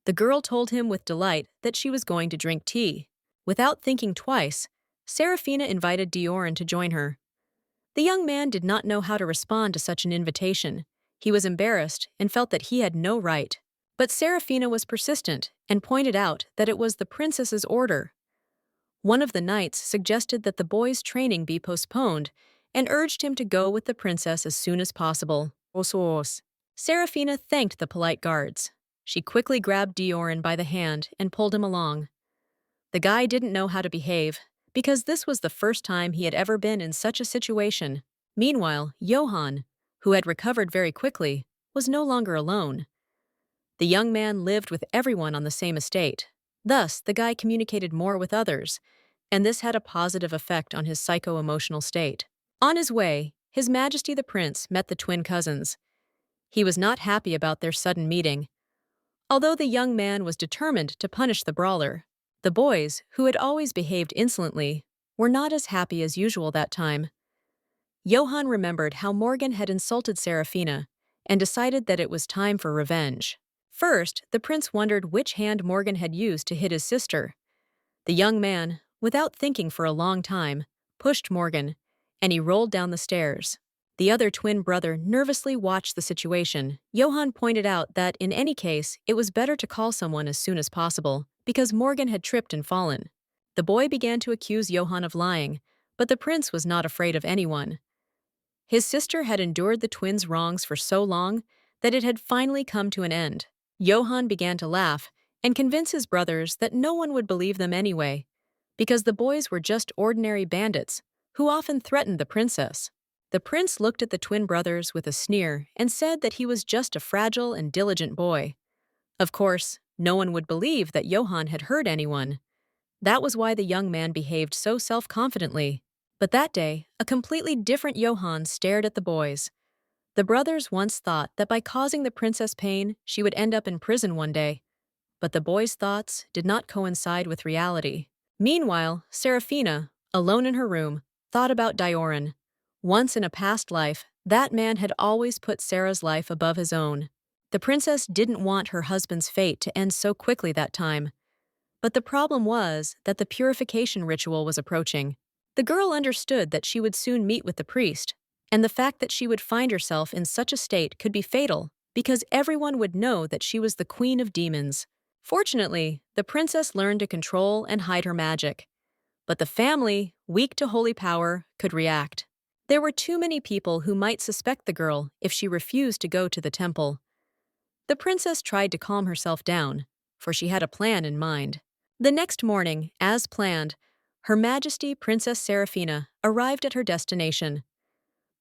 A: The girl told him with delight that she was going to drink tea. Without thinking twice, Serafina invited Dioran to join her. The young man did not know how to respond to such an invitation. He was embarrassed and felt that he had no right. But Serafina was persistent and pointed out that it was the princess's order. One of the knights suggested that the boy's training be postponed and urged him to go with the princess as soon as possible. Osos. Serafina thanked the polite guards. She quickly grabbed Dioran by the hand and pulled him along. The guy didn't know how to behave, because this was the first time he had ever been in such a situation. Meanwhile, Johann, who had recovered very quickly, was no longer alone. The young man lived with everyone on the same estate. Thus, the guy communicated more with others, and this had a positive effect on his psycho-emotional state. On his way, His Majesty the Prince met the twin cousins. He was not happy about their sudden meeting. Although the young man was determined to punish the brawler, the boys, who had always behaved insolently, were not as happy as usual that time. Johann remembered how Morgan had insulted Serafina and decided that it was time for revenge. First, the prince wondered which hand Morgan had used to hit his sister. The young man, without thinking for a long time, pushed Morgan, and he rolled down the stairs. The other twin brother nervously watched the situation. Johann pointed out that, in any case, it was better to call someone as soon as possible, because Morgan had tripped and fallen. The boy began to accuse Johann of lying, but the prince was not afraid of anyone. His sister had endured the twins' wrongs for so long that it had finally come to an end. Johann began to laugh and convince his brothers that no one would believe them anyway, because the boys were just ordinary bandits who often threatened the princess. The prince looked at the twin brothers with a sneer and said that he was just a fragile and diligent boy. Of course, no one would believe that Johann had hurt anyone. That was why the young man behaved so self-confidently. But that day, a completely different Johann stared at the boys. The brothers once thought that by causing the princess pain, she would end up in prison one day. But the boys' thoughts did not coincide with reality. Meanwhile, Serafina, alone in her room, thought about Dioran. Once in a past life, that man had always put Sarah's life above his own. The princess didn't want her husband's fate to end so quickly that time. But the problem was that the purification ritual was approaching. The girl understood that she would soon meet with the priest, and the fact that she would find herself in such a state could be fatal, because everyone would know that she was the queen of demons. Fortunately, the princess learned to control and hide her magic. But the family, weak to holy power, could react. There were too many people who might suspect the girl if she refused to go to the temple. The princess tried to calm herself down, for she had a plan in mind. The next morning, as planned, Her Majesty Princess Serafina arrived at her destination.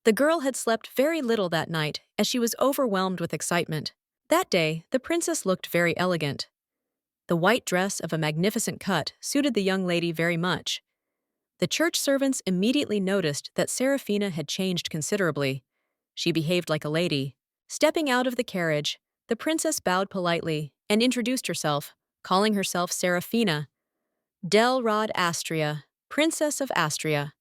A: The girl had slept very little that night as she was overwhelmed with excitement. That day, the princess looked very elegant. The white dress of a magnificent cut suited the young lady very much. The church servants immediately noticed that Serafina had changed considerably. She behaved like a lady. Stepping out of the carriage, the princess bowed politely and introduced herself, calling herself Serafina, Del Rod Astria, Princess of Astria.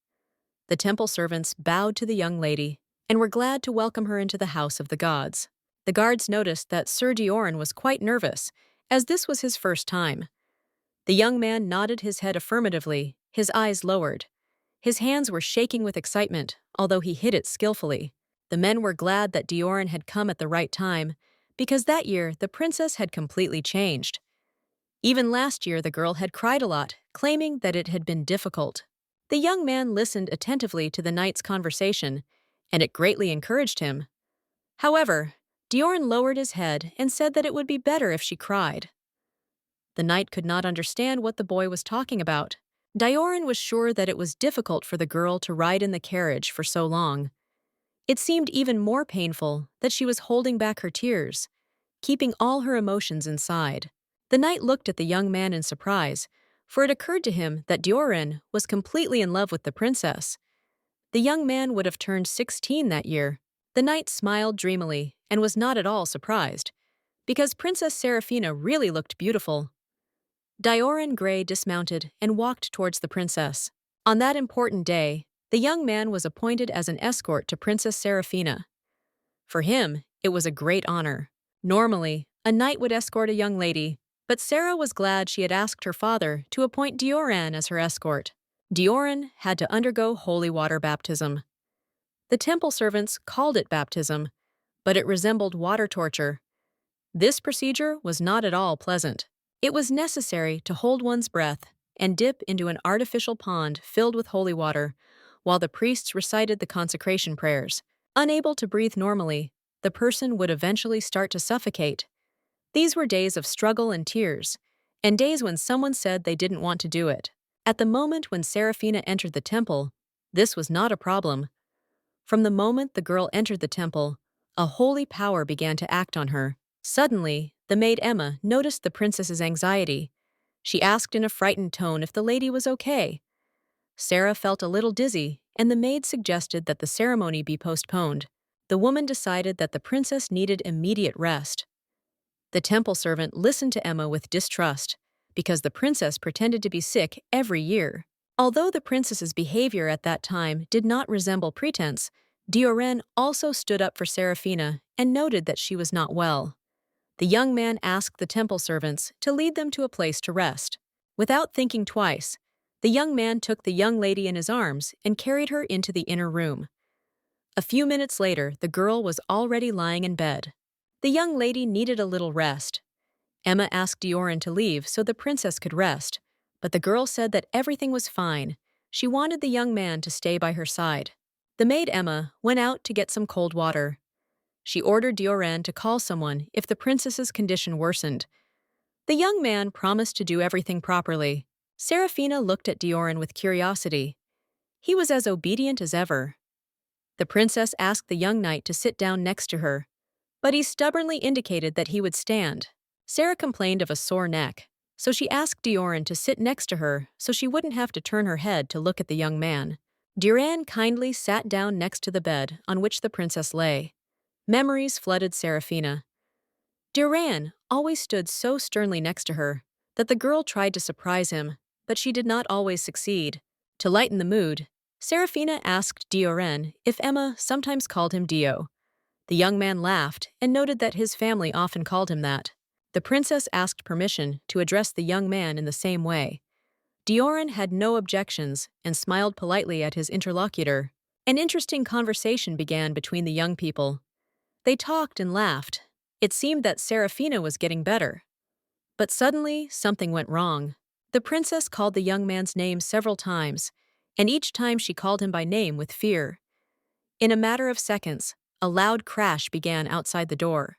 A: The temple servants bowed to the young lady and were glad to welcome her into the house of the gods. The guards noticed that Sir Dioran was quite nervous, as this was his first time. The young man nodded his head affirmatively, his eyes lowered. His hands were shaking with excitement, although he hid it skillfully. The men were glad that Dioran had come at the right time, because that year the princess had completely changed. Even last year the girl had cried a lot, claiming that it had been difficult. The young man listened attentively to the knight's conversation, and it greatly encouraged him. However, Dioran lowered his head and said that it would be better if she cried. The knight could not understand what the boy was talking about. Dioran was sure that it was difficult for the girl to ride in the carriage for so long. It seemed even more painful that she was holding back her tears, keeping all her emotions inside. The knight looked at the young man in surprise, for it occurred to him that Dioran was completely in love with the princess. The young man would have turned 16 that year. The knight smiled dreamily and was not at all surprised, because Princess Serafina really looked beautiful. Dioran Gray dismounted and walked towards the princess. On that important day, the young man was appointed as an escort to Princess Serafina. For him, it was a great honor. Normally, a knight would escort a young lady, but Sarah was glad she had asked her father to appoint Dioran as her escort. Dioran had to undergo holy water baptism. The temple servants called it baptism, but it resembled water torture. This procedure was not at all pleasant. It was necessary to hold one's breath and dip into an artificial pond filled with holy water, while the priests recited the consecration prayers. Unable to breathe normally, the person would eventually start to suffocate. These were days of struggle and tears, and days when someone said they didn't want to do it. At the moment when Serafina entered the temple, this was not a problem. From the moment the girl entered the temple, a holy power began to act on her. Suddenly, the maid Emma noticed the princess's anxiety. She asked in a frightened tone if the lady was okay. Sarah felt a little dizzy, and the maid suggested that the ceremony be postponed. The woman decided that the princess needed immediate rest. The temple servant listened to Emma with distrust, because the princess pretended to be sick every year. Although the princess's behavior at that time did not resemble pretense, Dioren also stood up for Serafina and noted that she was not well. The young man asked the temple servants to lead them to a place to rest. Without thinking twice, the young man took the young lady in his arms and carried her into the inner room. A few minutes later, the girl was already lying in bed. The young lady needed a little rest. Emma asked Dioren to leave so the princess could rest, but the girl said that everything was fine. She wanted the young man to stay by her side. The maid Emma went out to get some cold water. She ordered Dioren to call someone if the princess's condition worsened. The young man promised to do everything properly. Serafina looked at Dioren with curiosity. He was as obedient as ever. The princess asked the young knight to sit down next to her, but he stubbornly indicated that he would stand. Sarah complained of a sore neck, so she asked Dioren to sit next to her so she wouldn't have to turn her head to look at the young man. Dioren kindly sat down next to the bed on which the princess lay. Memories flooded Serafina. Dioren always stood so sternly next to her that the girl tried to surprise him, but she did not always succeed. To lighten the mood, Serafina asked Dioren if Emma sometimes called him Dio. The young man laughed and noted that his family often called him that. The princess asked permission to address the young man in the same way. Dioren had no objections and smiled politely at his interlocutor. An interesting conversation began between the young people. They talked and laughed. It seemed that Serafina was getting better. But suddenly, something went wrong. The princess called the young man's name several times, and each time she called him by name with fear. In a matter of seconds, a loud crash began outside the door.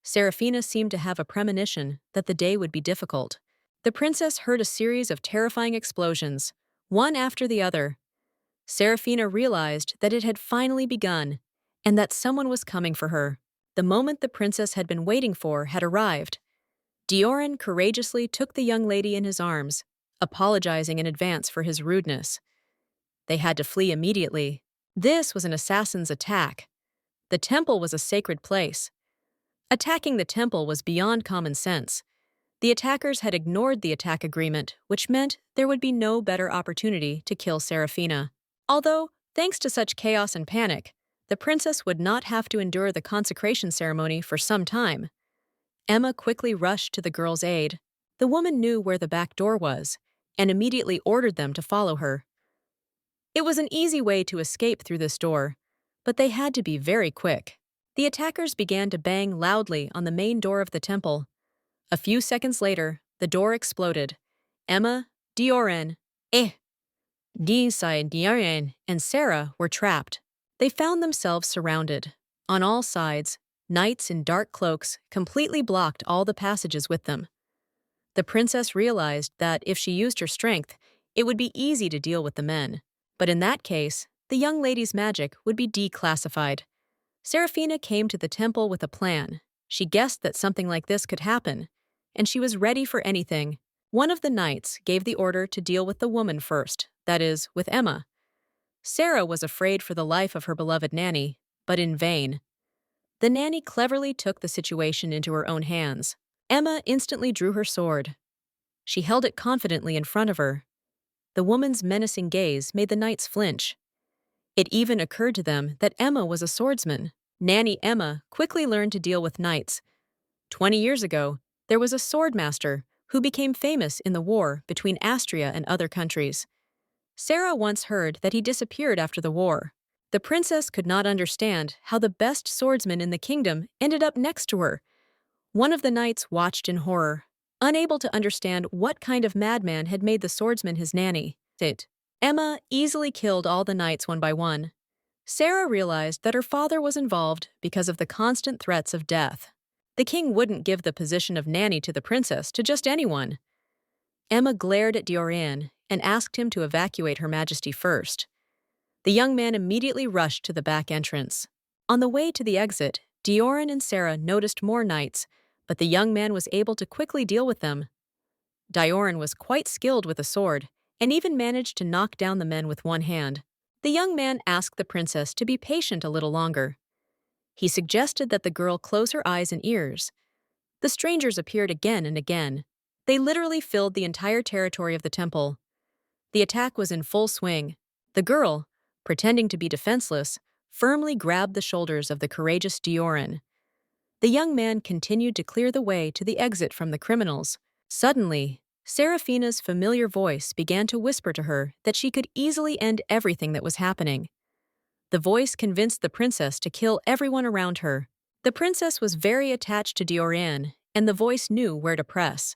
A: Serafina seemed to have a premonition that the day would be difficult. The princess heard a series of terrifying explosions, one after the other. Serafina realized that it had finally begun, and that someone was coming for her. The moment the princess had been waiting for had arrived. Dioren courageously took the young lady in his arms, apologizing in advance for his rudeness. They had to flee immediately. This was an assassin's attack. The temple was a sacred place. Attacking the temple was beyond common sense. The attackers had ignored the attack agreement, which meant there would be no better opportunity to kill Serafina. Although, thanks to such chaos and panic, the princess would not have to endure the consecration ceremony for some time. Emma quickly rushed to the girl's aid. The woman knew where the back door was, and immediately ordered them to follow her. It was an easy way to escape through this door, but they had to be very quick. The attackers began to bang loudly on the main door of the temple. A few seconds later, the door exploded. Emma, Dioren, Dioren, and Sarah were trapped. They found themselves surrounded. On all sides, knights in dark cloaks completely blocked all the passages with them. The princess realized that if she used her strength, it would be easy to deal with the men. But in that case, the young lady's magic would be declassified. Serafina came to the temple with a plan. She guessed that something like this could happen, and she was ready for anything. One of the knights gave the order to deal with the woman first, that is, with Emma. Sarah was afraid for the life of her beloved nanny, but in vain. The nanny cleverly took the situation into her own hands. Emma instantly drew her sword. She held it confidently in front of her. The woman's menacing gaze made the knights flinch. It even occurred to them that Emma was a swordsman. Nanny Emma quickly learned to deal with knights. 20 years ago, there was a swordmaster who became famous in the war between Astria and other countries. Sarah once heard that he disappeared after the war. The princess could not understand how the best swordsman in the kingdom ended up next to her. One of the knights watched in horror, unable to understand what kind of madman had made the swordsman his nanny. Emma easily killed all the knights one by one. Sarah realized that her father was involved because of the constant threats of death. The king wouldn't give the position of nanny to the princess to just anyone. Emma glared at Dioran and asked him to evacuate Her Majesty first. The young man immediately rushed to the back entrance. On the way to the exit, Dioran and Sarah noticed more knights, but the young man was able to quickly deal with them. Dioran was quite skilled with a sword and even managed to knock down the men with one hand. The young man asked the princess to be patient a little longer. He suggested that the girl close her eyes and ears. The strangers appeared again and again. They literally filled the entire territory of the temple. The attack was in full swing. The girl, pretending to be defenseless, firmly grabbed the shoulders of the courageous Dioran. The young man continued to clear the way to the exit from the criminals. Suddenly, Seraphina's familiar voice began to whisper to her that she could easily end everything that was happening. The voice convinced the princess to kill everyone around her. The princess was very attached to Dioran, and the voice knew where to press.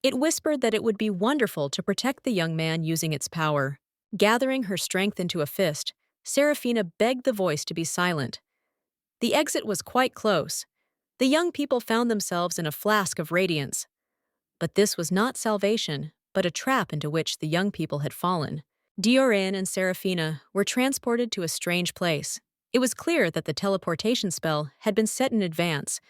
A: It whispered that it would be wonderful to protect the young man using its power. Gathering her strength into a fist, Seraphina begged the voice to be silent. The exit was quite close. The young people found themselves in a flask of radiance. But this was not salvation, but a trap into which the young people had fallen. Dioran and Seraphina were transported to a strange place. It was clear that the teleportation spell had been set in advance,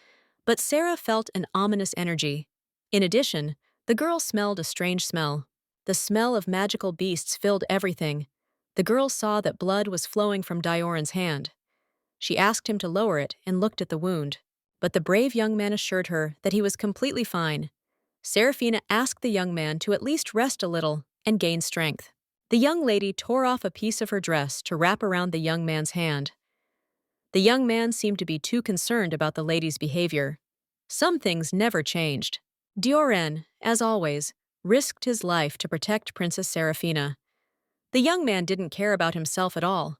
A: but Sarah felt an ominous energy. In addition, the girl smelled a strange smell. The smell of magical beasts filled everything. The girl saw that blood was flowing from Dioran's hand. She asked him to lower it and looked at the wound, but the brave young man assured her that he was completely fine. Seraphina asked the young man to at least rest a little and gain strength. The young lady tore off a piece of her dress to wrap around the young man's hand. The young man seemed to be too concerned about the lady's behavior. Some things never changed. Dioran, as always, risked his life to protect Princess Seraphina. The young man didn't care about himself at all.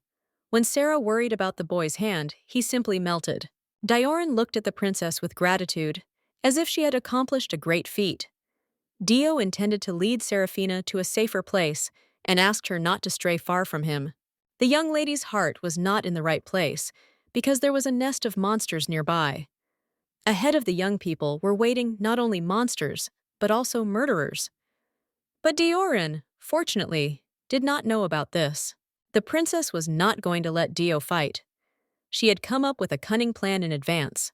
A: When Sarah worried about the boy's hand, he simply melted. Dioran looked at the princess with gratitude, as if she had accomplished a great feat. Dio intended to lead Seraphina to a safer place and asked her not to stray far from him. The young lady's heart was not in the right place because there was a nest of monsters nearby. Ahead of the young people were waiting not only monsters, but also murderers. But Dioran, fortunately, did not know about this. The princess was not going to let Dio fight. She had come up with a cunning plan in advance.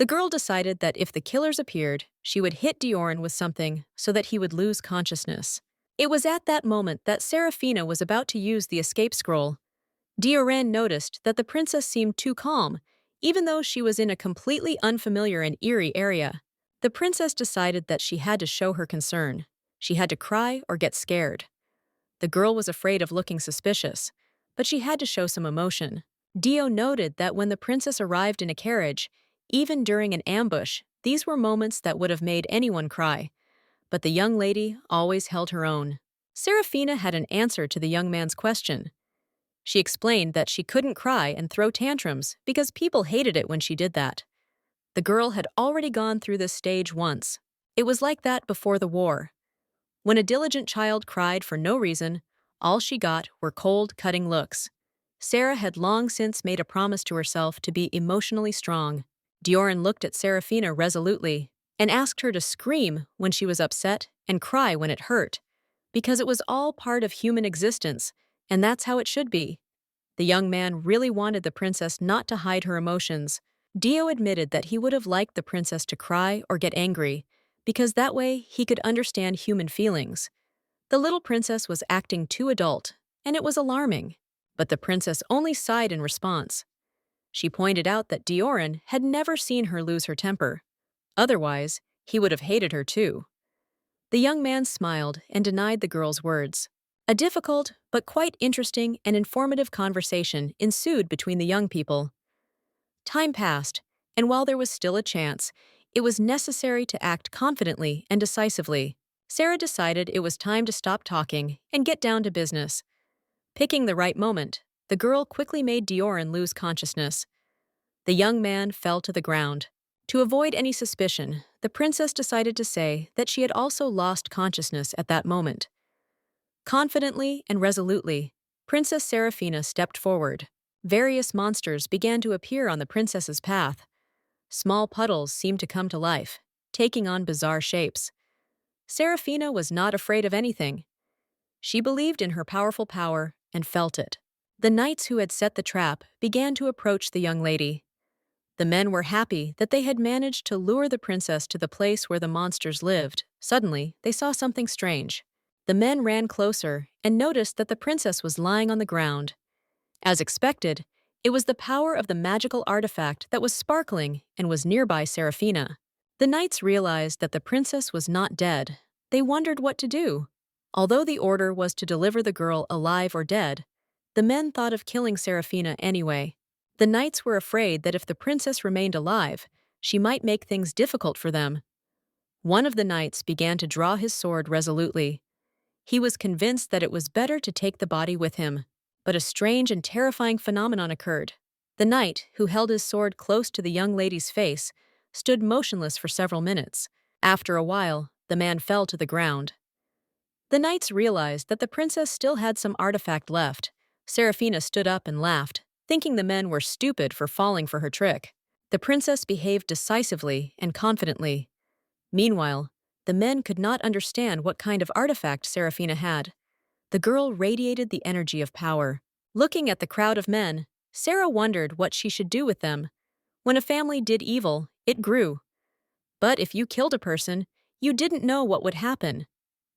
A: The girl decided that if the killers appeared, she would hit Dioran with something so that he would lose consciousness. It was at that moment that Seraphina was about to use the escape scroll. Dioran noticed that the princess seemed too calm, even though she was in a completely unfamiliar and eerie area. The princess decided that she had to show her concern. She had to cry or get scared. The girl was afraid of looking suspicious, but she had to show some emotion. Dio noted that when the princess arrived in a carriage, even during an ambush, these were moments that would have made anyone cry. But the young lady always held her own. Seraphina had an answer to the young man's question. She explained that she couldn't cry and throw tantrums because people hated it when she did that. The girl had already gone through this stage once. It was like that before the war. When a diligent child cried for no reason, all she got were cold, cutting looks. Sarah had long since made a promise to herself to be emotionally strong. Dioran looked at Seraphina resolutely and asked her to scream when she was upset and cry when it hurt, because it was all part of human existence, and that's how it should be. The young man really wanted the princess not to hide her emotions. Dio admitted that he would have liked the princess to cry or get angry, because that way he could understand human feelings. The little princess was acting too adult, and it was alarming. But the princess only sighed in response. She pointed out that Dioran had never seen her lose her temper. Otherwise, he would have hated her too. The young man smiled and denied the girl's words. A difficult, but quite interesting and informative conversation ensued between the young people. Time passed, and while there was still a chance, it was necessary to act confidently and decisively. Sarah decided it was time to stop talking and get down to business. Picking the right moment, the girl quickly made Dioran lose consciousness. The young man fell to the ground. To avoid any suspicion, the princess decided to say that she had also lost consciousness at that moment. Confidently and resolutely, Princess Seraphina stepped forward. Various monsters began to appear on the princess's path. Small puddles seemed to come to life, taking on bizarre shapes. Seraphina was not afraid of anything. She believed in her powerful power and felt it. The knights who had set the trap began to approach the young lady. The men were happy that they had managed to lure the princess to the place where the monsters lived. Suddenly, they saw something strange. The men ran closer and noticed that the princess was lying on the ground. As expected, it was the power of the magical artifact that was sparkling and was nearby Seraphina. The knights realized that the princess was not dead. They wondered what to do. Although the order was to deliver the girl alive or dead, the men thought of killing Seraphina anyway. The knights were afraid that if the princess remained alive, she might make things difficult for them. One of the knights began to draw his sword resolutely. He was convinced that it was better to take the body with him. But a strange and terrifying phenomenon occurred. The knight, who held his sword close to the young lady's face, stood motionless for several minutes. After a while, the man fell to the ground. The knights realized that the princess still had some artifact left. Seraphina stood up and laughed, thinking the men were stupid for falling for her trick. The princess behaved decisively and confidently. Meanwhile, the men could not understand what kind of artifact Seraphina had. The girl radiated the energy of power. Looking at the crowd of men, Sarah wondered what she should do with them. When a family did evil, it grew. But if you killed a person, you didn't know what would happen.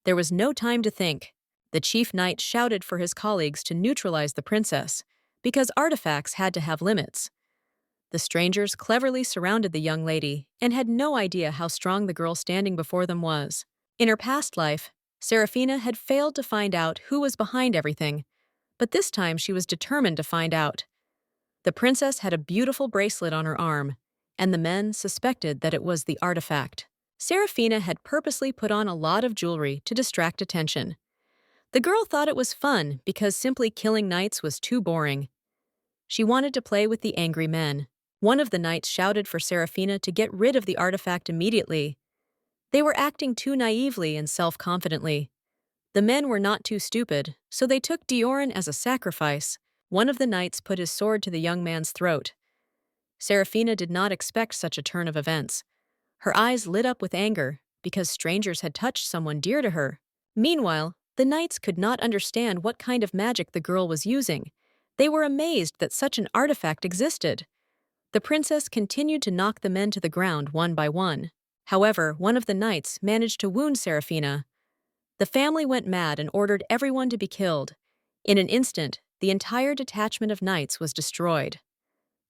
A: There was no time to think. The chief knight shouted for his colleagues to neutralize the princess, because artifacts had to have limits. The strangers cleverly surrounded the young lady and had no idea how strong the girl standing before them was. In her past life, Seraphina had failed to find out who was behind everything, but this time she was determined to find out. The princess had a beautiful bracelet on her arm, and the men suspected that it was the artifact. Seraphina had purposely put on a lot of jewelry to distract attention. The girl thought it was fun because simply killing knights was too boring. She wanted to play with the angry men. One of the knights shouted for Seraphina to get rid of the artifact immediately. They were acting too naively and self-confidently. The men were not too stupid, so they took Dioran as a sacrifice. One of the knights put his sword to the young man's throat. Seraphina did not expect such a turn of events. Her eyes lit up with anger because strangers had touched someone dear to her. Meanwhile, the knights could not understand what kind of magic the girl was using. They were amazed that such an artifact existed. The princess continued to knock the men to the ground one by one. However, one of the knights managed to wound Seraphina. The family went mad and ordered everyone to be killed. In an instant, the entire detachment of knights was destroyed.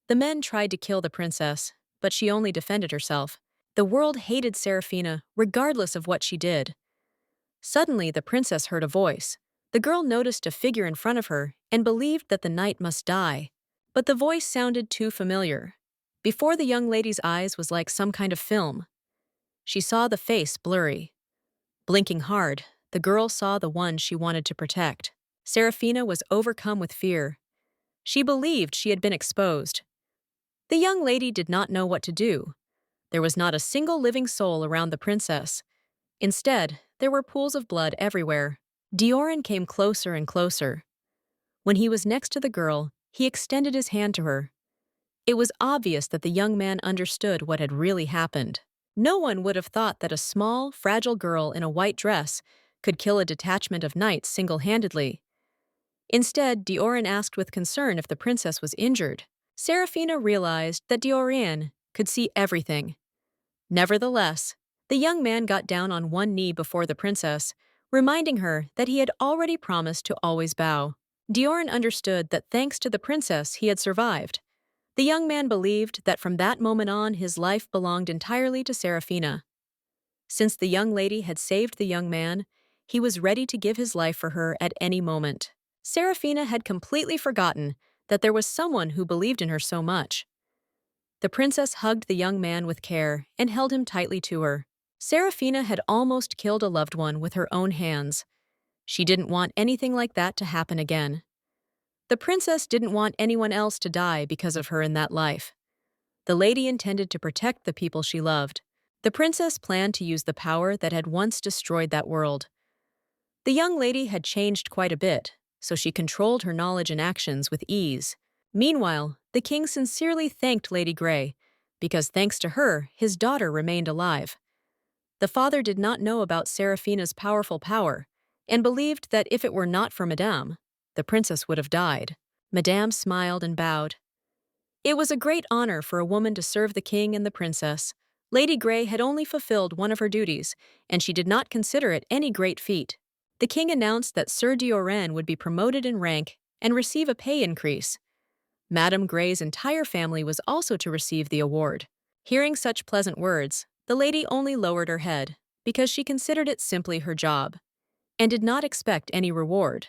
A: The men tried to kill the princess, but she only defended herself. The world hated Seraphina, regardless of what she did. Suddenly, the princess heard a voice. The girl noticed a figure in front of her and believed that the knight must die. But the voice sounded too familiar. Before the young lady's eyes was like some kind of film. She saw the face blurry. Blinking hard, the girl saw the one she wanted to protect. Seraphina was overcome with fear. She believed she had been exposed. The young lady did not know what to do. There was not a single living soul around the princess. Instead, there were pools of blood everywhere. Dioran came closer and closer. When he was next to the girl, he extended his hand to her. It was obvious that the young man understood what had really happened. No one would have thought that a small, fragile girl in a white dress could kill a detachment of knights single-handedly. Instead, Dioran asked with concern if the princess was injured. Seraphina realized that Dioran could see everything. Nevertheless, the young man got down on one knee before the princess, reminding her that he had already promised to always bow. Dioran understood that thanks to the princess he had survived. The young man believed that from that moment on his life belonged entirely to Seraphina. Since the young lady had saved the young man, he was ready to give his life for her at any moment. Seraphina had completely forgotten that there was someone who believed in her so much. The princess hugged the young man with care and held him tightly to her. Seraphina had almost killed a loved one with her own hands. She didn't want anything like that to happen again. The princess didn't want anyone else to die because of her in that life. The lady intended to protect the people she loved. The princess planned to use the power that had once destroyed that world. The young lady had changed quite a bit, so she controlled her knowledge and actions with ease. Meanwhile, the king sincerely thanked Lady Grey, because thanks to her, his daughter remained alive. The father did not know about Seraphina's powerful power, and believed that if it were not for Madame, the princess would have died. Madame smiled and bowed. It was a great honor for a woman to serve the king and the princess. Lady Grey had only fulfilled one of her duties, and she did not consider it any great feat. The king announced that Sir Dioran would be promoted in rank and receive a pay increase. Madame Grey's entire family was also to receive the award. Hearing such pleasant words, the lady only lowered her head, because she considered it simply her job, and did not expect any reward.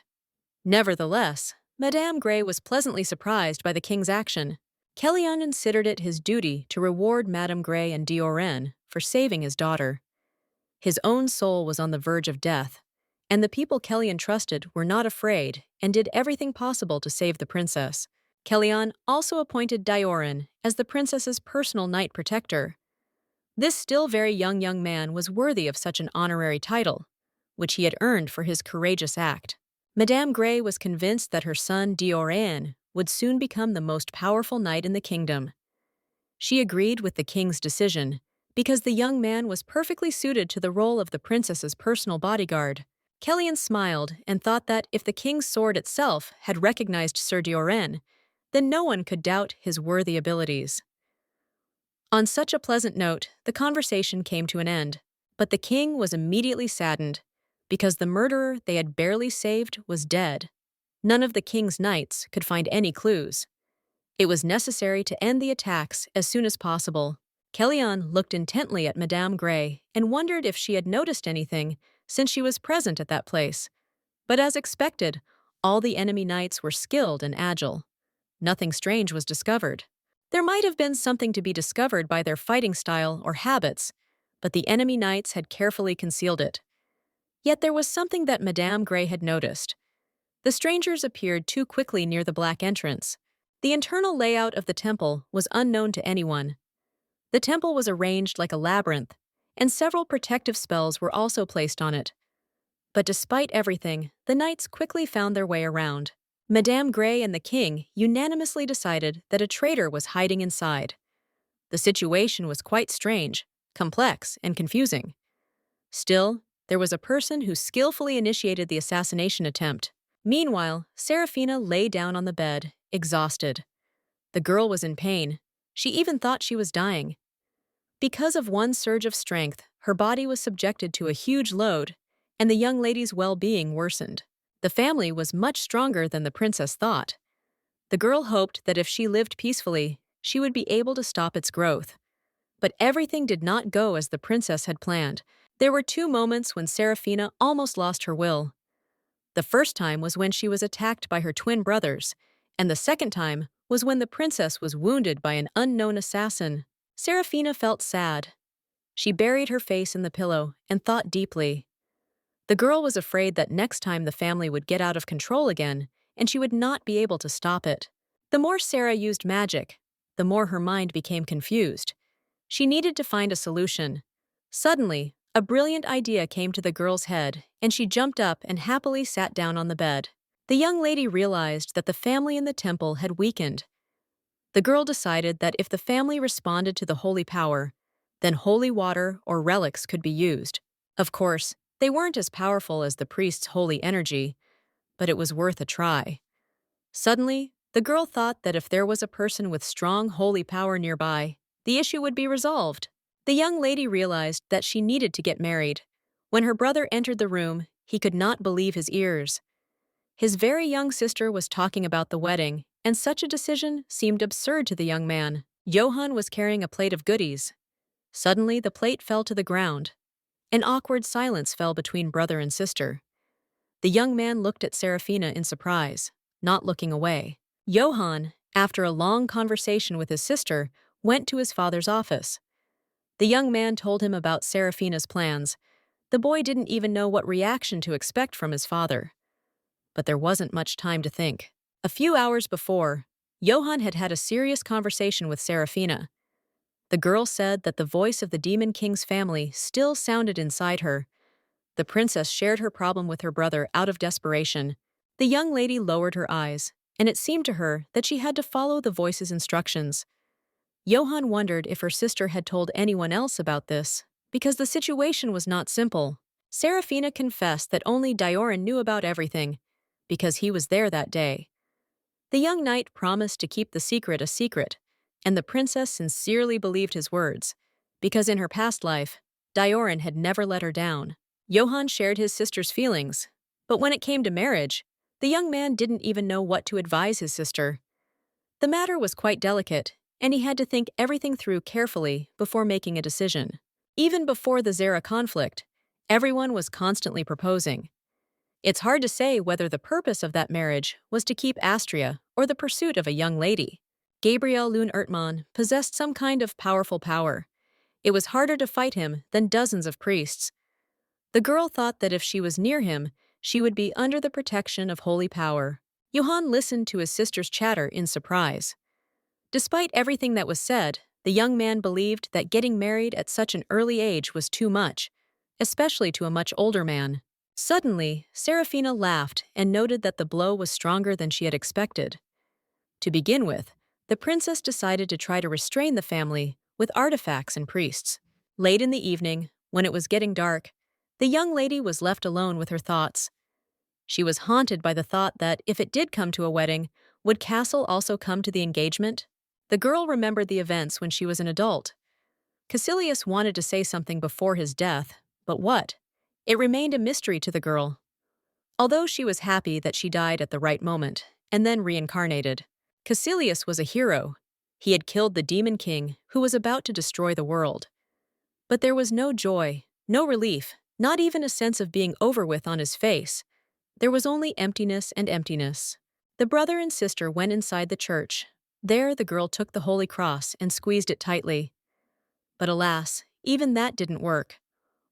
A: Nevertheless, Madame Grey was pleasantly surprised by the king's action. Kellyanne considered it his duty to reward Madame Grey and Dioran for saving his daughter. His own soul was on the verge of death, and the people Kellyanne trusted were not afraid and did everything possible to save the princess. Kellyanne also appointed Dioran as the princess's personal knight protector. This still very young man was worthy of such an honorary title, which he had earned for his courageous act. Madame Grey was convinced that her son Dioran would soon become the most powerful knight in the kingdom. She agreed with the king's decision, because the young man was perfectly suited to the role of the princess's personal bodyguard. Kellyanne smiled and thought that if the king's sword itself had recognized Sir Dioran, then no one could doubt his worthy abilities. On such a pleasant note, the conversation came to an end, but the king was immediately saddened, because the murderer they had barely saved was dead. None of the king's knights could find any clues. It was necessary to end the attacks as soon as possible. Kellyanne looked intently at Madame Grey and wondered if she had noticed anything since she was present at that place. But as expected, all the enemy knights were skilled and agile. Nothing strange was discovered. There might have been something to be discovered by their fighting style or habits, but the enemy knights had carefully concealed it. Yet there was something that Madame Grey had noticed. The strangers appeared too quickly near the black entrance. The internal layout of the temple was unknown to anyone. The temple was arranged like a labyrinth, and several protective spells were also placed on it. But despite everything, the knights quickly found their way around. Madame Grey and the king unanimously decided that a traitor was hiding inside. The situation was quite strange, complex, and confusing. Still, there was a person who skillfully initiated the assassination attempt. Meanwhile, Seraphina lay down on the bed, exhausted. The girl was in pain. She even thought she was dying. Because of one surge of strength, her body was subjected to a huge load, and the young lady's well-being worsened. The family was much stronger than the princess thought. The girl hoped that if she lived peacefully, she would be able to stop its growth. But everything did not go as the princess had planned. There were 2 moments when Seraphina almost lost her will. The first time was when she was attacked by her twin brothers, and the second time was when the princess was wounded by an unknown assassin. Seraphina felt sad. She buried her face in the pillow and thought deeply. The girl was afraid that next time the family would get out of control again, and she would not be able to stop it. The more Sarah used magic, the more her mind became confused. She needed to find a solution. Suddenly, a brilliant idea came to the girl's head, and she jumped up and happily sat down on the bed. The young lady realized that the family in the temple had weakened. The girl decided that if the family responded to the holy power, then holy water or relics could be used. Of course, they weren't as powerful as the priest's holy energy, but it was worth a try. Suddenly, the girl thought that if there was a person with strong holy power nearby, the issue would be resolved. The young lady realized that she needed to get married. When her brother entered the room, he could not believe his ears. His very young sister was talking about the wedding, and such a decision seemed absurd to the young man. Johann was carrying a plate of goodies. Suddenly, the plate fell to the ground. An awkward silence fell between brother and sister. The young man looked at Seraphina in surprise, not looking away. Johann, after a long conversation with his sister, went to his father's office. The young man told him about Seraphina's plans. The boy didn't even know what reaction to expect from his father. But there wasn't much time to think. A few hours before, Johann had had a serious conversation with Seraphina. The girl said that the voice of the Demon King's family still sounded inside her, The princess shared her problem with her brother out of desperation. The young lady lowered her eyes, and it seemed to her that she had to follow the voice's instructions. Johann wondered if her sister had told anyone else about this, because the situation was not simple. Serafina confessed that only Dioran knew about everything, because he was there that day. The young knight promised to keep the secret a secret, and the princess sincerely believed his words, because in her past life, Dioran had never let her down. Johann shared his sister's feelings, but when it came to marriage, the young man didn't even know what to advise his sister. The matter was quite delicate, and he had to think everything through carefully before making a decision. Even before the Zara conflict, everyone was constantly proposing. It's hard to say whether the purpose of that marriage was to keep Astria or the pursuit of a young lady. Gabriel Lune Ertmann possessed some kind of powerful power. It was harder to fight him than dozens of priests. The girl thought that if she was near him, she would be under the protection of holy power. Johann listened to his sister's chatter in surprise. Despite everything that was said, the young man believed that getting married at such an early age was too much, especially to a much older man. Suddenly, Serafina laughed and noted that the blow was stronger than she had expected. To begin with, the princess decided to try to restrain the family with artifacts and priests. Late in the evening, when it was getting dark, the young lady was left alone with her thoughts. She was haunted by the thought that if it did come to a wedding, would Castle also come to the engagement? The girl remembered the events when she was an adult. Caecilius wanted to say something before his death, but what? It remained a mystery to the girl. Although she was happy that she died at the right moment and then reincarnated, Caecilius was a hero. He had killed the demon king who was about to destroy the world. But there was no joy, no relief, not even a sense of being over with on his face. There was only emptiness and emptiness. The brother and sister went inside the church. There the girl took the holy cross and squeezed it tightly. But alas, even that didn't work.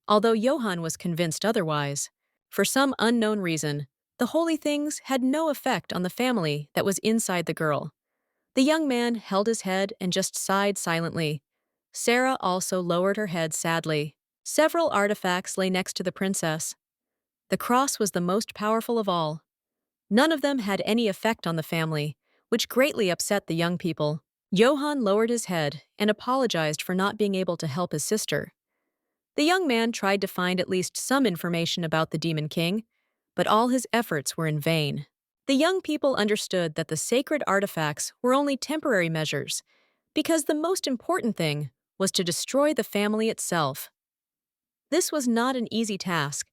A: Although Johann was convinced otherwise, for some unknown reason, the holy things had no effect on the family that was inside the girl. The young man held his head and just sighed silently. Sarah also lowered her head sadly. Several artifacts lay next to the princess. The cross was the most powerful of all. None of them had any effect on the family, which greatly upset the young people. Johann lowered his head and apologized for not being able to help his sister. The young man tried to find at least some information about the Demon King, but all his efforts were in vain. The young people understood that the sacred artifacts were only temporary measures, because the most important thing was to destroy the family itself. This was not an easy task.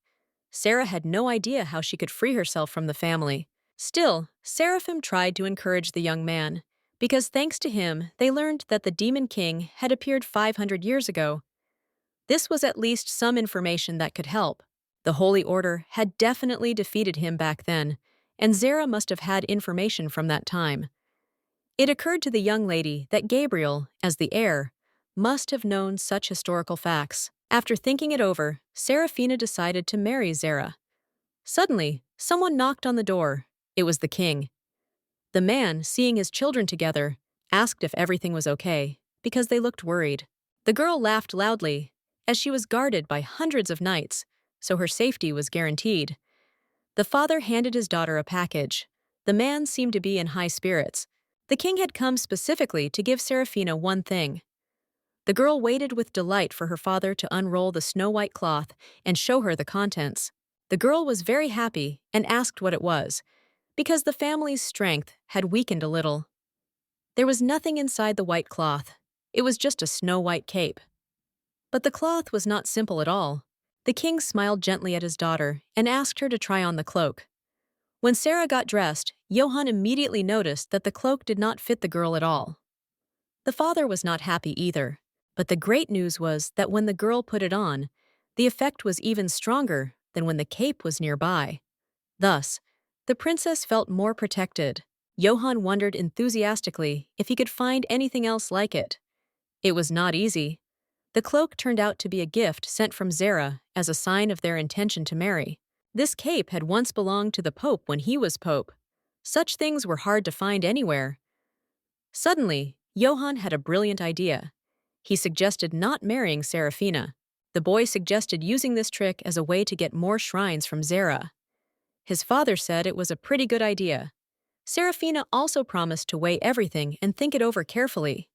A: Sarah had no idea how she could free herself from the family. Still, Seraphim tried to encourage the young man, because thanks to him, they learned that the Demon King had appeared 500 years ago. This was at least some information that could help. The Holy Order had definitely defeated him back then, and Zara must have had information from that time. It occurred to the young lady that Gabriel, as the heir, must have known such historical facts. After thinking it over, Serafina decided to marry Zara. Suddenly, someone knocked on the door. It was the king. The man, seeing his children together, asked if everything was okay, because they looked worried. The girl laughed loudly, as she was guarded by hundreds of knights, so her safety was guaranteed. The father handed his daughter a package. The man seemed to be in high spirits. The king had come specifically to give Serafina one thing. The girl waited with delight for her father to unroll the snow-white cloth and show her the contents. The girl was very happy and asked what it was, because the family's strength had weakened a little. There was nothing inside the white cloth. It was just a snow-white cape. But the cloth was not simple at all. The king smiled gently at his daughter and asked her to try on the cloak. When Sarah got dressed, Johann immediately noticed that the cloak did not fit the girl at all. The father was not happy either, but the great news was that when the girl put it on, the effect was even stronger than when the cape was nearby. Thus, the princess felt more protected. Johann wondered enthusiastically if he could find anything else like it. It was not easy. The cloak turned out to be a gift sent from Zara as a sign of their intention to marry. This cape had once belonged to the Pope when he was Pope. Such things were hard to find anywhere. Suddenly, Johann had a brilliant idea. He suggested not marrying Serafina. The boy suggested using this trick as a way to get more shrines from Zara. His father said it was a pretty good idea. Serafina also promised to weigh everything and think it over carefully.